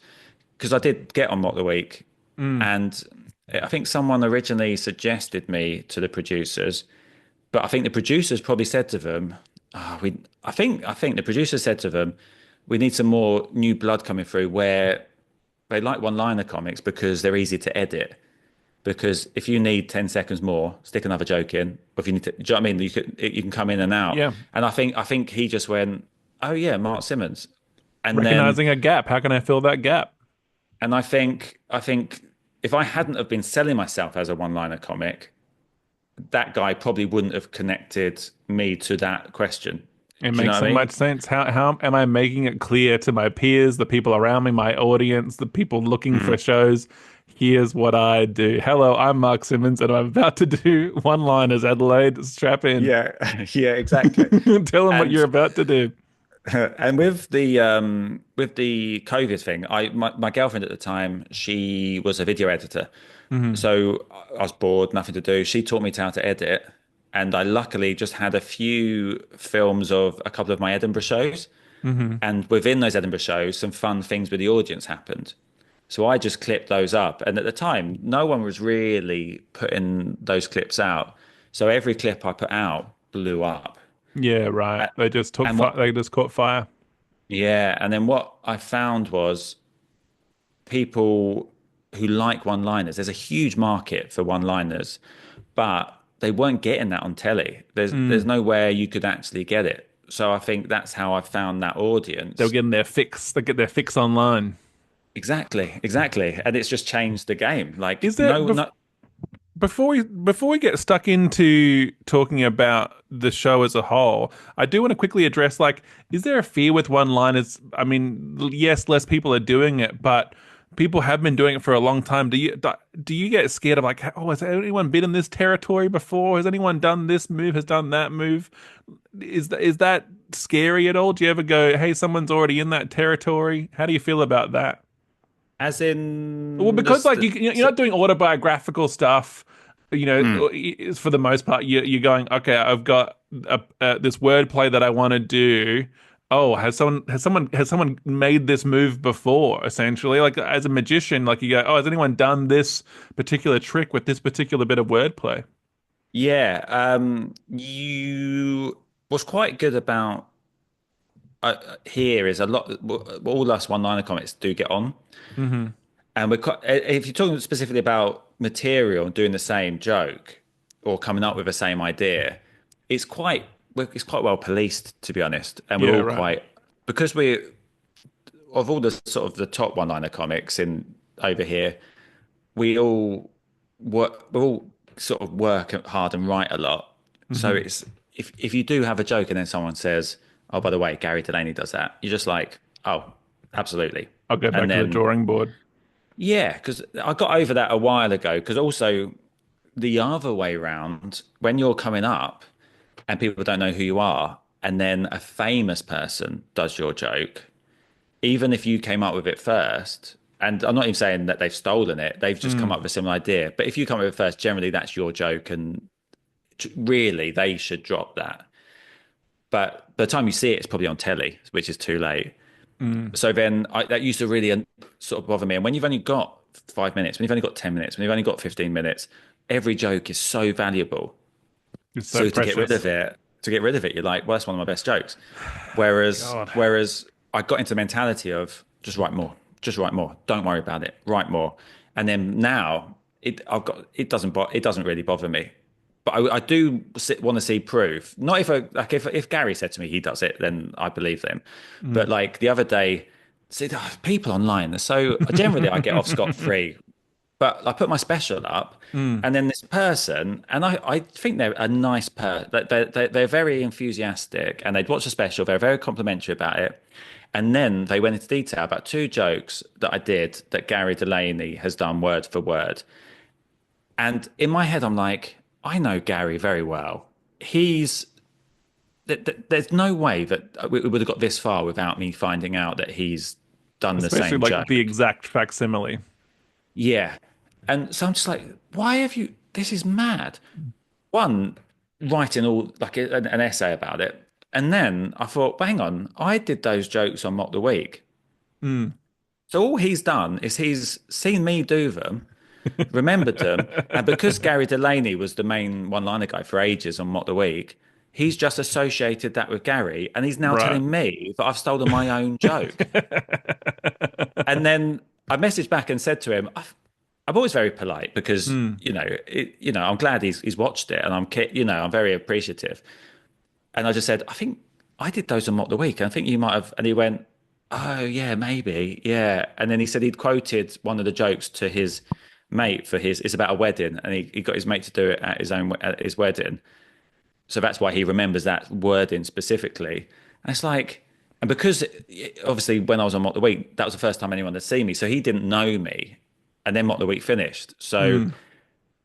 because I did get on Mock the Week, Mm. and I think someone originally suggested me to the producers, but I think the producers probably said to them, I think the producers said to them, we need some more new blood coming through where they like one-liner comics because they're easy to edit. Because if you need 10 seconds more, stick another joke in. Or if you need to, do you know what I mean? You can come in and out. Yeah, And I think he just went, oh yeah, Mark Simmons. And then recognizing a gap. How can I fill that gap? I think if I hadn't have been selling myself as a one-liner comic, that guy probably wouldn't have connected me to that question. It Do you know makes what I so mean? much sense. How am I making it clear to my peers, the people around me, my audience, the people looking for Mhm. shows? Here's what I do. Hello, I'm Mark Simmons, and I'm about to do one-liners. Adelaide, strap in. Yeah, yeah, exactly. Tell them what And you're about to do. and with the COVID thing, my girlfriend at the time, she was a video editor. Hmm. So I was bored, nothing to do. She taught me how to edit, and I luckily just had a few films of a couple of my Edinburgh shows. Hmm. And within those Edinburgh shows, some fun things with the audience happened. So I just clipped those up. And at the time, no one was really putting those clips out. So every clip I put out blew up. Yeah, right. A- They just took And fire. what, They just caught fire. yeah. And then what I found was people who like one-liners, there's a huge market for one-liners, but they weren't getting that on telly. There's Mm. nowhere you could actually get it. So I think that's how I found that They were audience. getting their fix. They get their fix online. Exactly, exactly. And it's just changed the game. Like Is there no, no. before we get stuck into talking about the show as a whole, I do want to quickly address like, is there a fear with one-liners? I mean, yes, less people are doing it, but people have been doing it for a long time. Do you get scared of like, oh, has anyone been in this territory before? Has anyone done this move? Has done that move? Is that scary at all? Do you ever go, hey, someone's already in that territory? How do you feel about that? As Well, in because this, like you're not doing autobiographical stuff, mm, for the most part, you're going, okay, I've got this wordplay that I want to do. Oh, has someone made this move before? Essentially, like as a magician, like you go, oh, has anyone done this particular trick with this particular bit of wordplay? yeah. You what's quite good about here is a lot. All us one-liner comics do get on. Hmm. And if you're talking specifically about material and doing the same joke or coming up with the same idea, it's quite it's quite well policed, to be honest. And we're Yeah, all right. quite because we of all the sort of the top one-liner comics in over here, we all we all sort of work hard and write a lot. So Hmm. it's if you do have a joke and then someone says, "Oh, by the way, Gary Delaney does that," you're just like, "Oh, absolutely." I'll go back And to the then drawing board. yeah, because I got over that a while ago. Because also the other way round, when you're coming up and people don't know who you are, and then a famous person does your joke, even if you came up with it first, and I'm not even saying that they've stolen it, they've just come Mm. up with a similar idea. But if you come up with it first, generally that's your joke, and really they should drop that. But by the time you see it, it's probably on telly, which is too late. Mm. So then that used to really sort of bother me. And when you've only got 5 minutes, when you've only got 10 minutes, when you've only got 15 minutes, every joke is so valuable. It's so So precious. to get rid of it, you're like, well, that's one of my best jokes. Whereas, God. whereas I got into the mentality of just write more. Don't worry about it. Write more. And then now it doesn't really bother me. But I do want to see proof. Not if if Gary said to me he does it, then I believe them. But Mm. like the other day, see, people online. So generally, I get off scot free. But I put my special up, Mm. and then this person, and I think they're a nice person. They're very enthusiastic, and they'd watch the special. They're very complimentary about it. And then they went into detail about two jokes that I did that Gary Delaney has done word for word. And in my head, I'm like, I know Gary very well. There's no way that we would have got this far without me finding out that he's done the Especially same like the joke. exact facsimile. Yeah. And so I'm just like, why have you? This is mad. One, writing all like an essay about it. And then I thought, well, hang on, I did those jokes on Mock the Week. Mm. So all he's done is he's seen me do them, remembered them, and because Gary Delaney was the main one-liner guy for ages on Mock the Week, he's just associated that with Gary, and he's now Right. telling me that I've stolen my own joke. And then I messaged back and said to him, I'm always very polite because Mm. I'm glad he's watched it, and I'm very appreciative. And I just said, I think I did those on Mock the Week, and I think you might have. And he went, oh yeah, maybe, yeah. And then he said he'd quoted one of the jokes to his mate for his. It's about a wedding, and he got his mate to do it at his wedding. So that's why he remembers that wording specifically. And it's like, and because obviously when I was on Mock the Week, that was the first time anyone had seen me. So he didn't know me. And then Mock the Week finished. So Mm.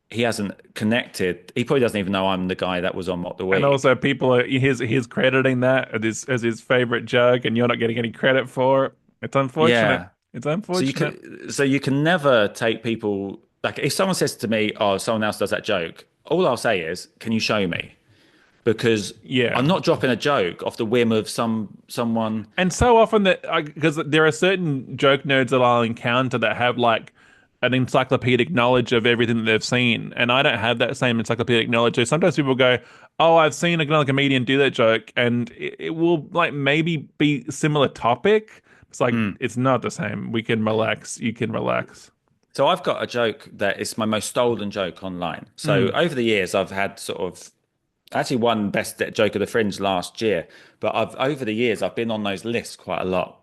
he hasn't connected. He probably doesn't even know I'm the guy that was on Mock the And also, Week. people are he's crediting that as his favorite joke, and you're not getting any credit for it. It's unfortunate. Yeah. It's So you unfortunate. can so you can never take people like if someone says to me, "Oh, someone else does that joke," all I'll say is, "Can you show me?" Because Yeah. I'm not dropping a joke off the whim of someone. And so often that because there are certain joke nerds that I'll encounter that have like an encyclopedic knowledge of everything that they've seen, and I don't have that same encyclopedic knowledge. So sometimes people go, "Oh, I've seen another comedian do that joke," and it will like maybe be similar topic. It's like Hmm. it's not the same. We can relax. You can relax. So I've got a joke that is my most stolen joke online. So Mm. over the years, I've had sort of actually won best joke of the fringe last year, but I've over the years I've been on those lists quite a lot.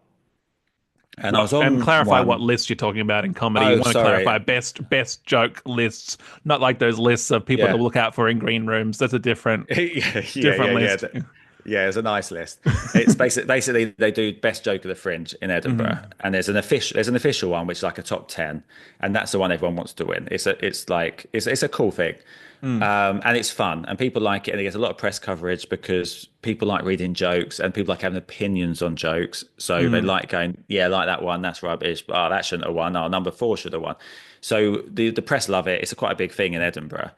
And I was And on clarify what one. list you're talking about in comedy. You Oh, want to clarify sorry. best joke lists, not like those lists of people to Yeah. look out for in green rooms. That's a different Yeah, different yeah. list. Yeah, it's a nice list. It's basically they do best joke of the fringe in Edinburgh, Hmm. and there's an official one which is like a top 10, and that's the one everyone wants to win. It's a cool thing, Mm. and it's fun, and people like it, and it gets a lot of press coverage because people like reading jokes and people like having opinions on jokes. So they Mm. like going, yeah, I like that one, that's rubbish. Oh, that shouldn't have won. Oh, number four should have won. So the press love it. It's quite a big thing in Edinburgh.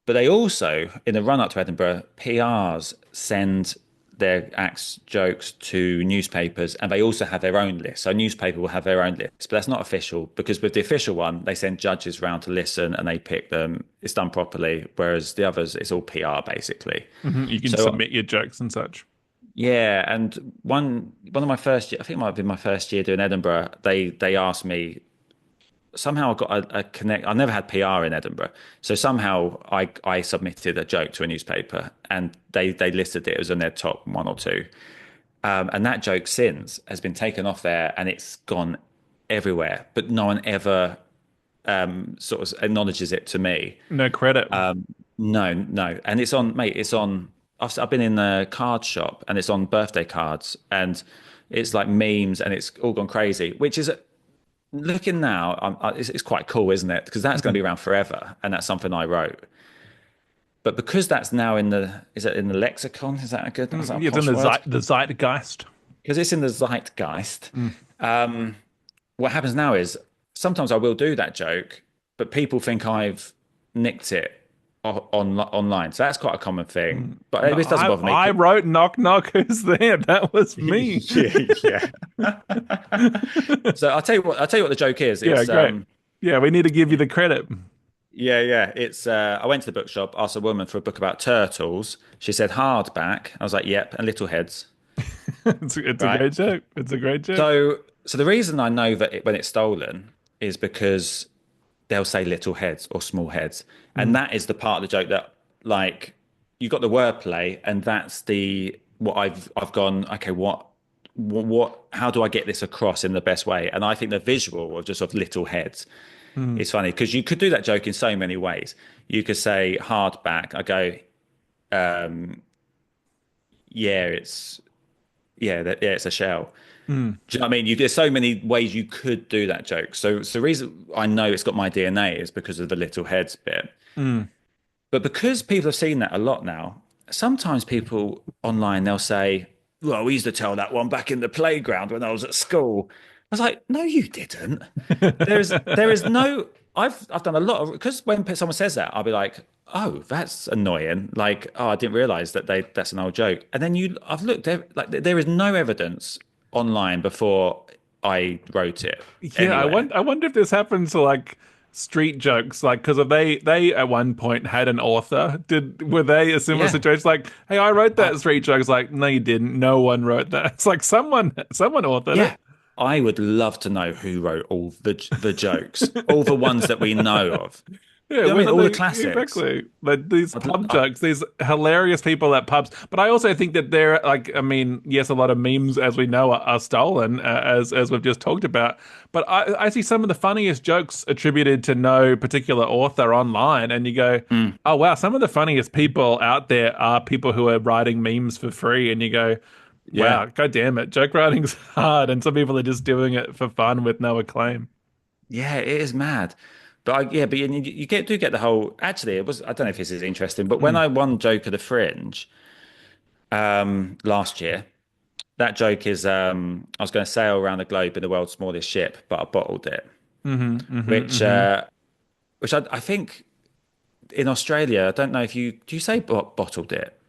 But they also, in the run up to Edinburgh, PRs send their acts jokes to newspapers, and they also have their own list. So newspaper will have their own list, but that's not official because with the official one, they send judges round to listen and they pick them. It's done properly, whereas the others, it's all PR basically. Mhm. You can So submit your jokes and such. yeah, and one of my first year, I think it might have been my first year doing Edinburgh. They asked me somehow I got a connect. I never had PR in Edinburgh, so somehow I submitted a joke to a newspaper, and they listed it as in their top one or two. And that joke since has been taken off there, and it's gone everywhere. But no one ever sort of acknowledges it to me. No credit. No, no, and it's on, mate. It's on. I've been in the card shop, and it's on birthday cards, and it's like memes, and it's all gone crazy. Which is looking now, it's quite cool, isn't it? Because that's going to be around forever, and that's something I wrote. But because that's now is it in the lexicon? Is that a good? Is that a It's in posh word? the zeitgeist. Because it's in the zeitgeist. What happens now is sometimes I will do that joke, but people think I've nicked it online. So that's quite a common thing. But it doesn't bother me. I wrote knock knock, who's there? That was me. Yeah. So I'll tell you what the joke is. Yeah, It's, great. Yeah, we need to give you the credit. yeah. It's I went to the bookshop, asked a woman for a book about turtles. She said hardback. I was like, yep, and little heads. It's a great joke. It's a great joke. So the reason I know that when it's stolen is because they'll say little heads or small heads, and that is the part of the joke that, like, you got the wordplay, and that's what I've gone. Okay, what? How do I get this across in the best way? And I think the visual of just of little heads is funny, because you could do that joke in so many ways. You could say hardback. I go, it's a shell. Do you know what I mean? There's so many ways you could do that joke. So the reason I know it's got my DNA is because of the little heads bit. But because people have seen that a lot now, sometimes people online, they'll say, well, we used to tell that one back in the playground when I was at school. I was like, no, you didn't. There is no. I've done a lot of, because when someone says that, I'll be like, oh, that's annoying. Like, oh, I didn't realize that's an old joke. And then I've looked, like, there is no evidence online before I wrote it. Yeah, anywhere. I wonder if this happens to like street jokes, like, because they at one point had an author. Were they a similar situation? Like, hey, I wrote that street joke. It's like, no, you didn't. No one wrote that. It's like someone authored it. I would love to know who wrote all the jokes, all the ones that we know of. Yeah, I mean, all the classics. Exactly. Like these pub jokes, these hilarious people at pubs. But I also think that they're like, I mean, yes, a lot of memes, as we know, are stolen, as we've just talked about. But I see some of the funniest jokes attributed to no particular author online, and you go, oh wow, some of the funniest people out there are people who are writing memes for free, and you go, wow, god damn it, joke writing's hard, and some people are just doing it for fun with no acclaim. Yeah, it is mad. But you do get the whole. Actually, it was. I don't know if this is interesting, but when I won Joke of the Fringe last year, that joke is I was going to sail around the globe in the world's smallest ship, but I bottled it. Which I think in Australia, I don't know if do you say bottled it?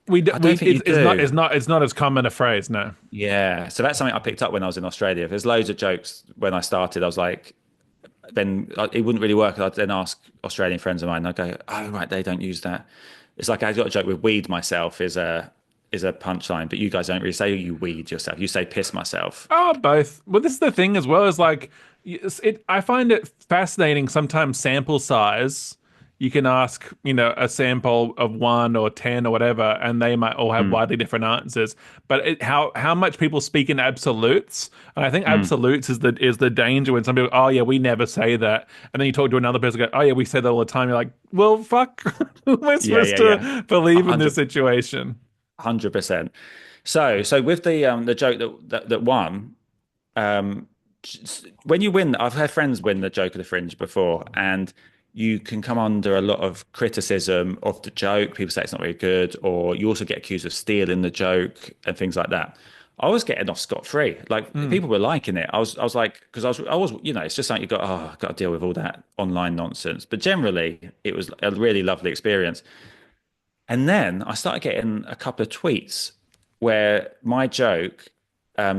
It's not as common a phrase, no. Yeah, so that's something I picked up when I was in Australia. There's loads of jokes when I started. I was like, then it wouldn't really work. I'd then ask Australian friends of mine, and I'd go, oh, right, they don't use that. It's like I got a joke with weed myself is a punchline, but you guys don't really say you weed yourself. You say piss myself. Oh, both. Well, this is the thing as well, is like, I find it fascinating sometimes sample size. You can ask, a sample of 1 or 10 or whatever, and they might all have widely different answers. But how much people speak in absolutes, and I think absolutes is the danger when some people, oh yeah, we never say that, and then you talk to another person, go, oh yeah, we say that all the time. You're like, well, fuck, who am I supposed to believe in this situation? 100%. So with the joke that won, when you win, I've had friends win the Joke of the Fringe before, and you can come under a lot of criticism of the joke. People say it's not very good, or you also get accused of stealing the joke and things like that. I was getting off scot-free. Like, people were liking it. I was like, because I was, it's just something I've got to deal with all that online nonsense. But generally, it was a really lovely experience. And then I started getting a couple of tweets where my joke,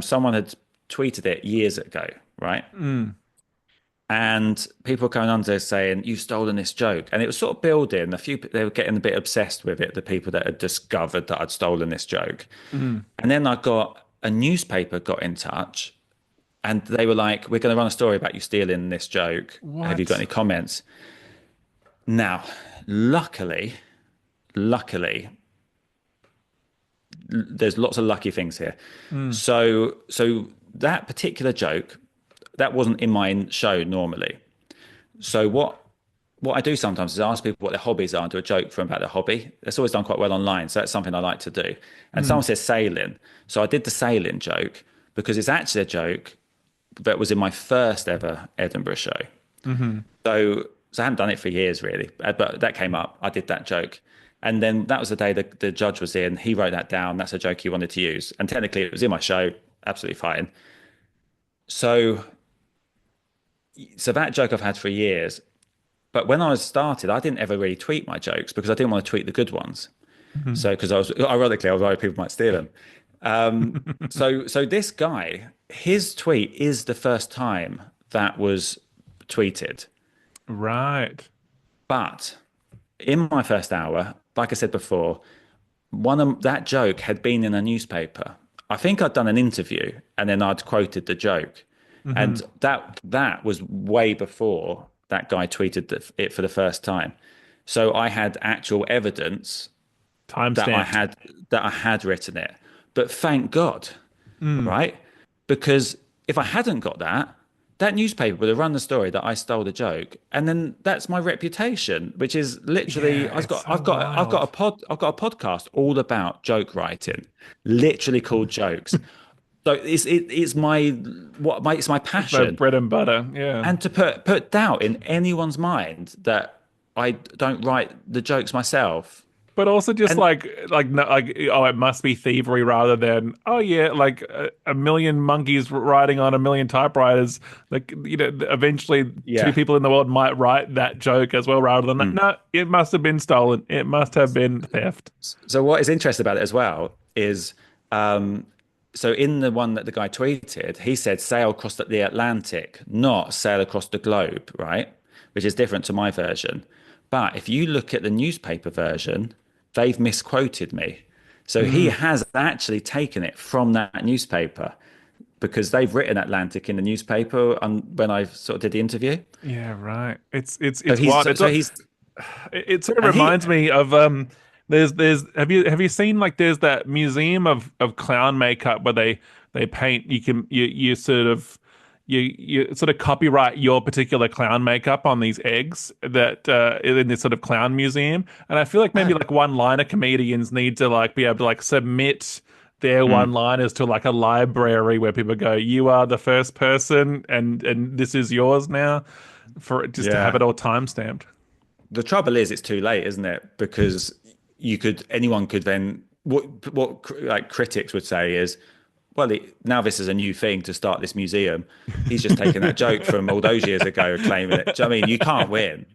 someone had tweeted it years ago, right? And people going under saying, you've stolen this joke. And it was sort of building. They were getting a bit obsessed with it, the people that had discovered that I'd stolen this joke. And then a newspaper got in touch, and they were like, "We're going to run a story about you stealing this joke. Have you got What? any comments?" Now, luckily, there's lots of lucky things here. So that particular joke, that wasn't in my show normally. So what I do sometimes is ask people what their hobbies are and do a joke for them about their hobby. That's always done quite well online, so that's something I like to do. And someone says sailing, so I did the sailing joke because it's actually a joke that was in my first ever Edinburgh show. So I haven't done it for years really, but that came up. I did that joke. And then that was the day the judge was in. He wrote that down. That's a joke he wanted to use. And technically it was in my show. Absolutely fine. So that joke I've had for years. But when I was started, I didn't ever really tweet my jokes because I didn't want to tweet the good ones. So because ironically, I was worried people might steal them. So this guy, his tweet is the first time that was tweeted. Right. But in my first hour, like I said before, that joke had been in a newspaper. I think I'd done an interview and then I'd quoted the joke. And that was way before that guy tweeted it for the first time. So I had actual evidence that I had written it. But thank God, right? Because if I hadn't got that newspaper would have run the story that I stole the joke, and then that's my reputation, which is literally I've got a podcast all about joke writing, literally called Jokes. So it's my passion, My bread and butter, yeah. and to put doubt in anyone's mind that I don't write the jokes myself. But also just oh, it must be thievery rather than, oh yeah, like a million monkeys riding on a million typewriters. Like, eventually two people in the world might write that joke as well rather than that. No, it must have been stolen. It must have been theft. So what is interesting about it as well is, so in the one that the guy tweeted, he said sail across the Atlantic, not sail across the globe, right? Which is different to my version. But if you look at the newspaper version, they've misquoted me. So he has actually taken it from that newspaper because they've written Atlantic in the newspaper when I sort of did the interview. Yeah, right. It's wild. It sort of reminds me of there's have you seen, like, there's that museum of clown makeup where they paint, you sort of copyright your particular clown makeup on these eggs that in this sort of clown museum. And I feel like maybe like one-liner comedians need to like be able to like submit their one-liners to like a library where people go, you are the first person and this is yours now, for just to have it all time-stamped. The trouble is it's too late, isn't it? Because anyone could then, what like critics would say is, well, now this is a new thing to start this museum. He's just taken that joke from all those years ago, claiming it. Do you know what I mean? You can't win.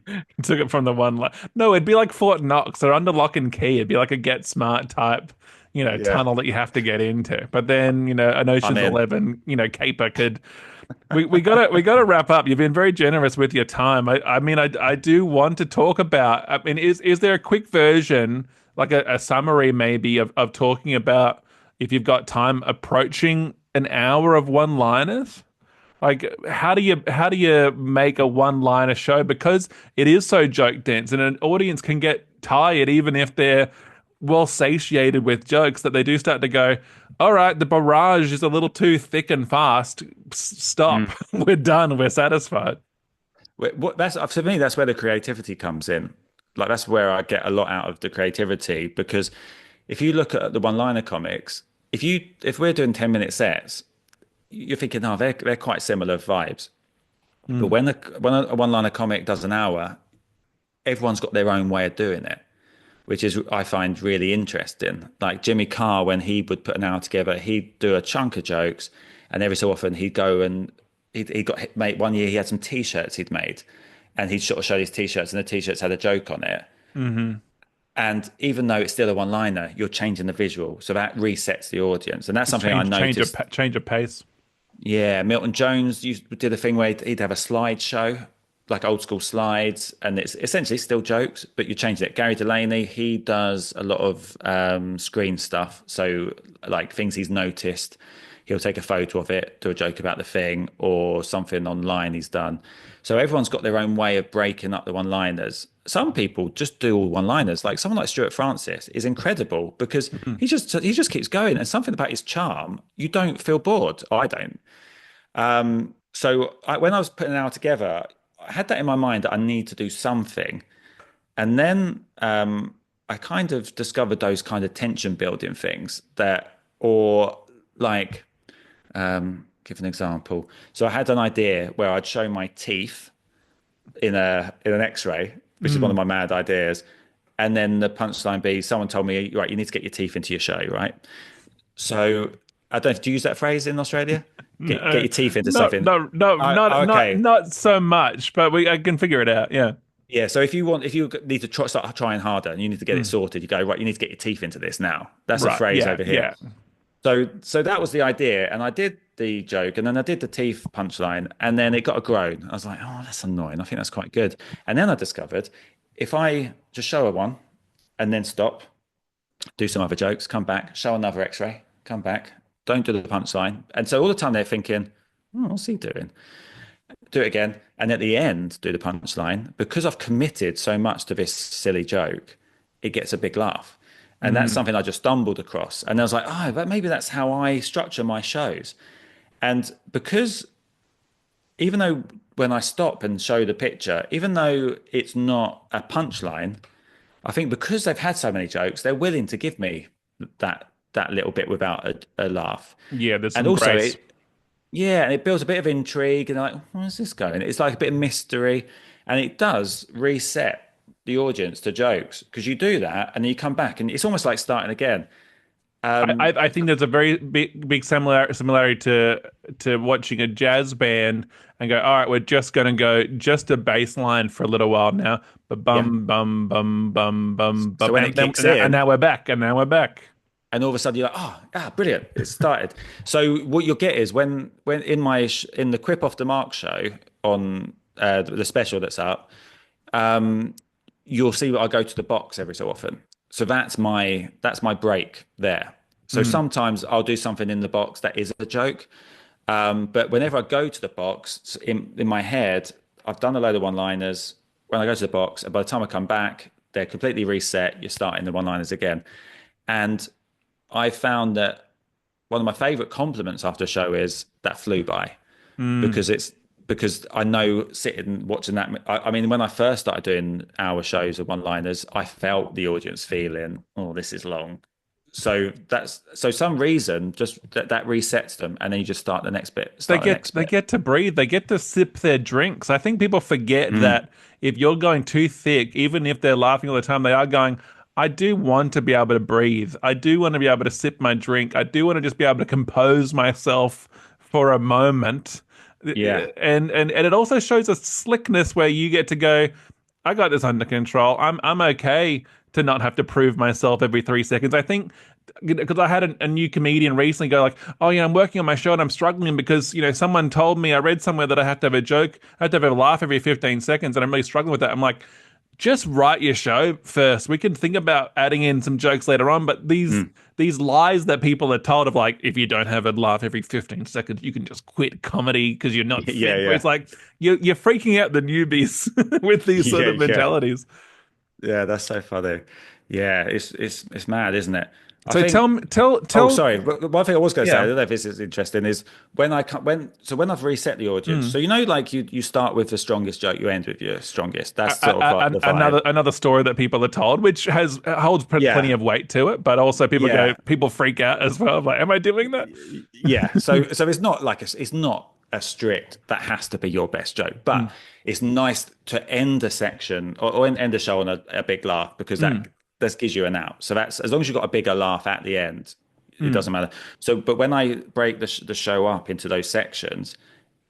Took it from the one line. No, it'd be like Fort Knox. They're under lock and key. It'd be like a Get Smart type, tunnel that you have to get into. But then, an Ocean's 11, caper could. We gotta wrap up. You've been very generous with your time. I do want to talk about. I mean, is there a quick version, like a summary maybe of talking about, if you've got time, approaching an hour of one-liners? Like, how do you make a one-liner show? Because it is so joke dense, and an audience can get tired even if they're well satiated with jokes, that they do start to go, all right, the barrage is a little too thick and fast. Stop. We're done. We're satisfied. For me, that's where the creativity comes in. Like, that's where I get a lot out of the creativity, because if you look at the one-liner comics, if we're doing 10-minute sets, you're thinking, oh, they're quite similar vibes. But when a one-liner comic does an hour, everyone's got their own way of doing it, which is, I find, really interesting. Like Jimmy Carr, when he would put an hour together, he'd do a chunk of jokes, and every so often he'd go and he got made. One year he had some T-shirts he'd made, and he'd sort of show his T-shirts, and the T-shirts had a joke on it. And even though it's still a one-liner, you're changing the visual, so that resets the audience, and that's something I noticed. Change of pace. Yeah, Milton Jones did a thing where he'd have a slideshow, like old school slides, and it's essentially still jokes, but you change it. Gary Delaney, he does a lot of screen stuff, so like things he's noticed. he'll take a photo of it, do a joke about the thing, or something online he's done. So everyone's got their own way of breaking up the one-liners. Some people just do all one-liners. Like someone like Stuart Francis is incredible because he just keeps going, and something about his charm, you don't feel bored. I don't. When I was putting it all together, I had that in my mind that I need to do something. And then I kind of discovered those kind of tension building things give an example. So I had an idea where I'd show my teeth in an X-ray, which is one of my mad ideas. And then the punchline be, someone told me, right, you need to get your teeth into your show, right? So I don't know, do you use that phrase in Australia? Get your teeth into something. Not so much, but I can figure it out. Yeah. Yeah. So if you need to start trying harder and you need to get it sorted, you go, right, you need to get your teeth into this now. That's a phrase over here. Yeah. So that was the idea. And I did the joke and then I did the teeth punchline and then it got a groan. I was like, oh, that's annoying. I think that's quite good. And then I discovered if I just show her one and then stop, do some other jokes, come back, show another X-ray, come back, don't do the punchline. And so all the time they're thinking, oh, what's he doing? Do it again. And at the end, do the punchline. Because I've committed so much to this silly joke, it gets a big laugh. And that's something I just stumbled across. And I was like, oh, but maybe that's how I structure my shows. And because even though when I stop and show the picture, even though it's not a punchline, I think because they've had so many jokes, they're willing to give me that little bit without a laugh. Yeah, there's some and also grace. and it builds a bit of intrigue and like, where's this going? It's like a bit of mystery, and it does reset the audience to jokes because you do that and then you come back and it's almost like starting again. I think there's a very big similarity to watching a jazz band and go, all right, we're just going to go just a bass line for a little while now, but bum bum bum bum bum bum, So when it kicks in, and now we're back, and all of a sudden you're like, brilliant, it started. So what you'll get is when in the Quip Off The Mark show on the special that's up, you'll see that I go to the box every so often. So that's my break there. So sometimes I'll do something in the box that is a joke. But whenever I go to the box, in my head, I've done a load of one-liners. When I go to the box, and by the time I come back, they're completely reset. You're starting the one-liners again. And I found that one of my favorite compliments after a show is that flew by because I know sitting watching that. I mean, when I first started doing hour shows of one-liners, I felt the audience feeling, oh, this is long. So some reason just that resets them, and then you just start the next bit. They get to breathe. They get to sip their drinks. I think people forget that if you're going too thick, even if they're laughing all the time, they are going, I do want to be able to breathe. I do want to be able to sip my drink. I do want to just be able to compose myself for a moment. Yeah. And it also shows a slickness where you get to go, I got this under control. I'm okay to not have to prove myself every 3 seconds. I think because I had a new comedian recently go like, oh, I'm working on my show and I'm struggling because, someone told me, I read somewhere that I have to have a joke, I have to have a laugh every 15 seconds, and I'm really struggling with that. I'm like, just write your show first. We can think about adding in some jokes later on, but these lies that people are told of like, if you don't have a laugh every 15 seconds, you can just quit comedy because you're not fit. Yeah. It's like you're freaking out the newbies with these sort of mentalities. Yeah, that's so funny. Yeah, it's mad, isn't it? So tell. Oh, sorry. One thing I was going to say, I don't know if this is interesting, is when I've reset the audience. So like you start with the strongest joke, you end with your strongest. That's sort of like the vibe. Another story that people are told, which holds plenty of weight to it, but also people freak out as well. Like, am I doing that? Yeah. So it's not like it's not a strict that has to be your best joke, but it's nice to end a section or end a show on a big laugh because that gives you an out. So that's as long as you've got a bigger laugh at the end, it doesn't matter. So, but when I break the show up into those sections,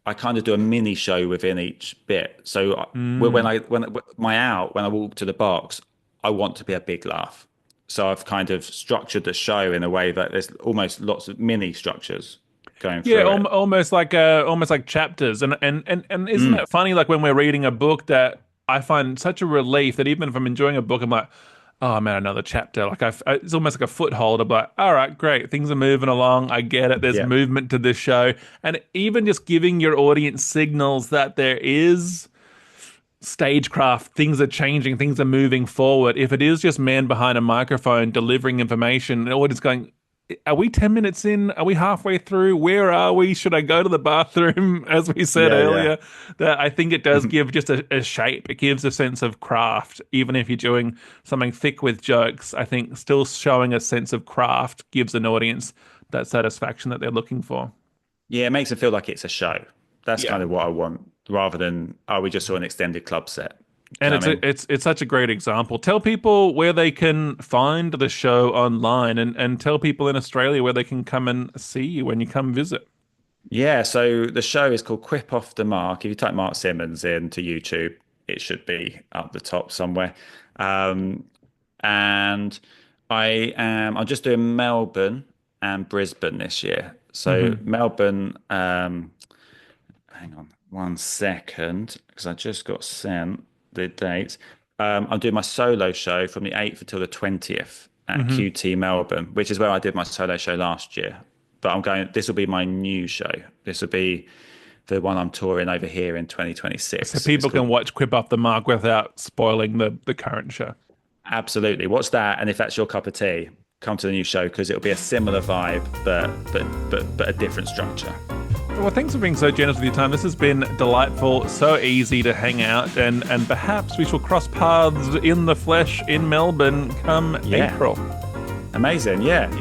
I kind of do a mini show within each bit. So when I walk to the box, I want to be a big laugh. So I've kind of structured the show in a way that there's almost lots of mini structures going through. Yeah, almost like chapters. And isn't it funny? Like when we're reading a book, that I find such a relief that even if I'm enjoying a book, I'm like, oh man, another chapter. Like it's almost like a foothold of like, all right, great, things are moving along. I get it. There's Yeah. movement to this show, and even just giving your audience signals that there is stagecraft, things are changing, things are moving forward. If it is just man behind a microphone delivering information, and audience going, are we 10 minutes in? Are we halfway through? Where are we? Should I go to the bathroom? As we said earlier, that I think it does give just a shape. It gives a sense of craft. Even if you're doing something thick with jokes, I think still showing a sense of craft gives an audience that satisfaction that they're looking for. Yeah, it makes it feel like it's a show. That's kind of what I want, rather than, we just saw an extended club set. And it's such a great example. Tell people where they can find the show online, and tell people in Australia where they can come and see you when you come visit. Yeah, so the show is called Quip Off The Mark. If you type Mark Simmons into YouTube, it should be up the top somewhere. And I'm just doing Melbourne and Brisbane this year. So Melbourne, hang on 1 second, because I just got sent the dates. I'm doing my solo show from the 8th until the 20th at QT Melbourne, which is where I did my solo show last year. But this will be my new show. This will be the one I'm touring over here in 2026. So people can watch Quip Off The Mark without spoiling the current show. Absolutely. Watch that, and if that's your cup of tea, come to the new show, because it'll be a similar vibe, but a different structure. Well, thanks for being so generous with your time. This has been delightful, so easy to hang out, and perhaps we shall cross paths in the flesh in Melbourne come April. Amazing, yeah.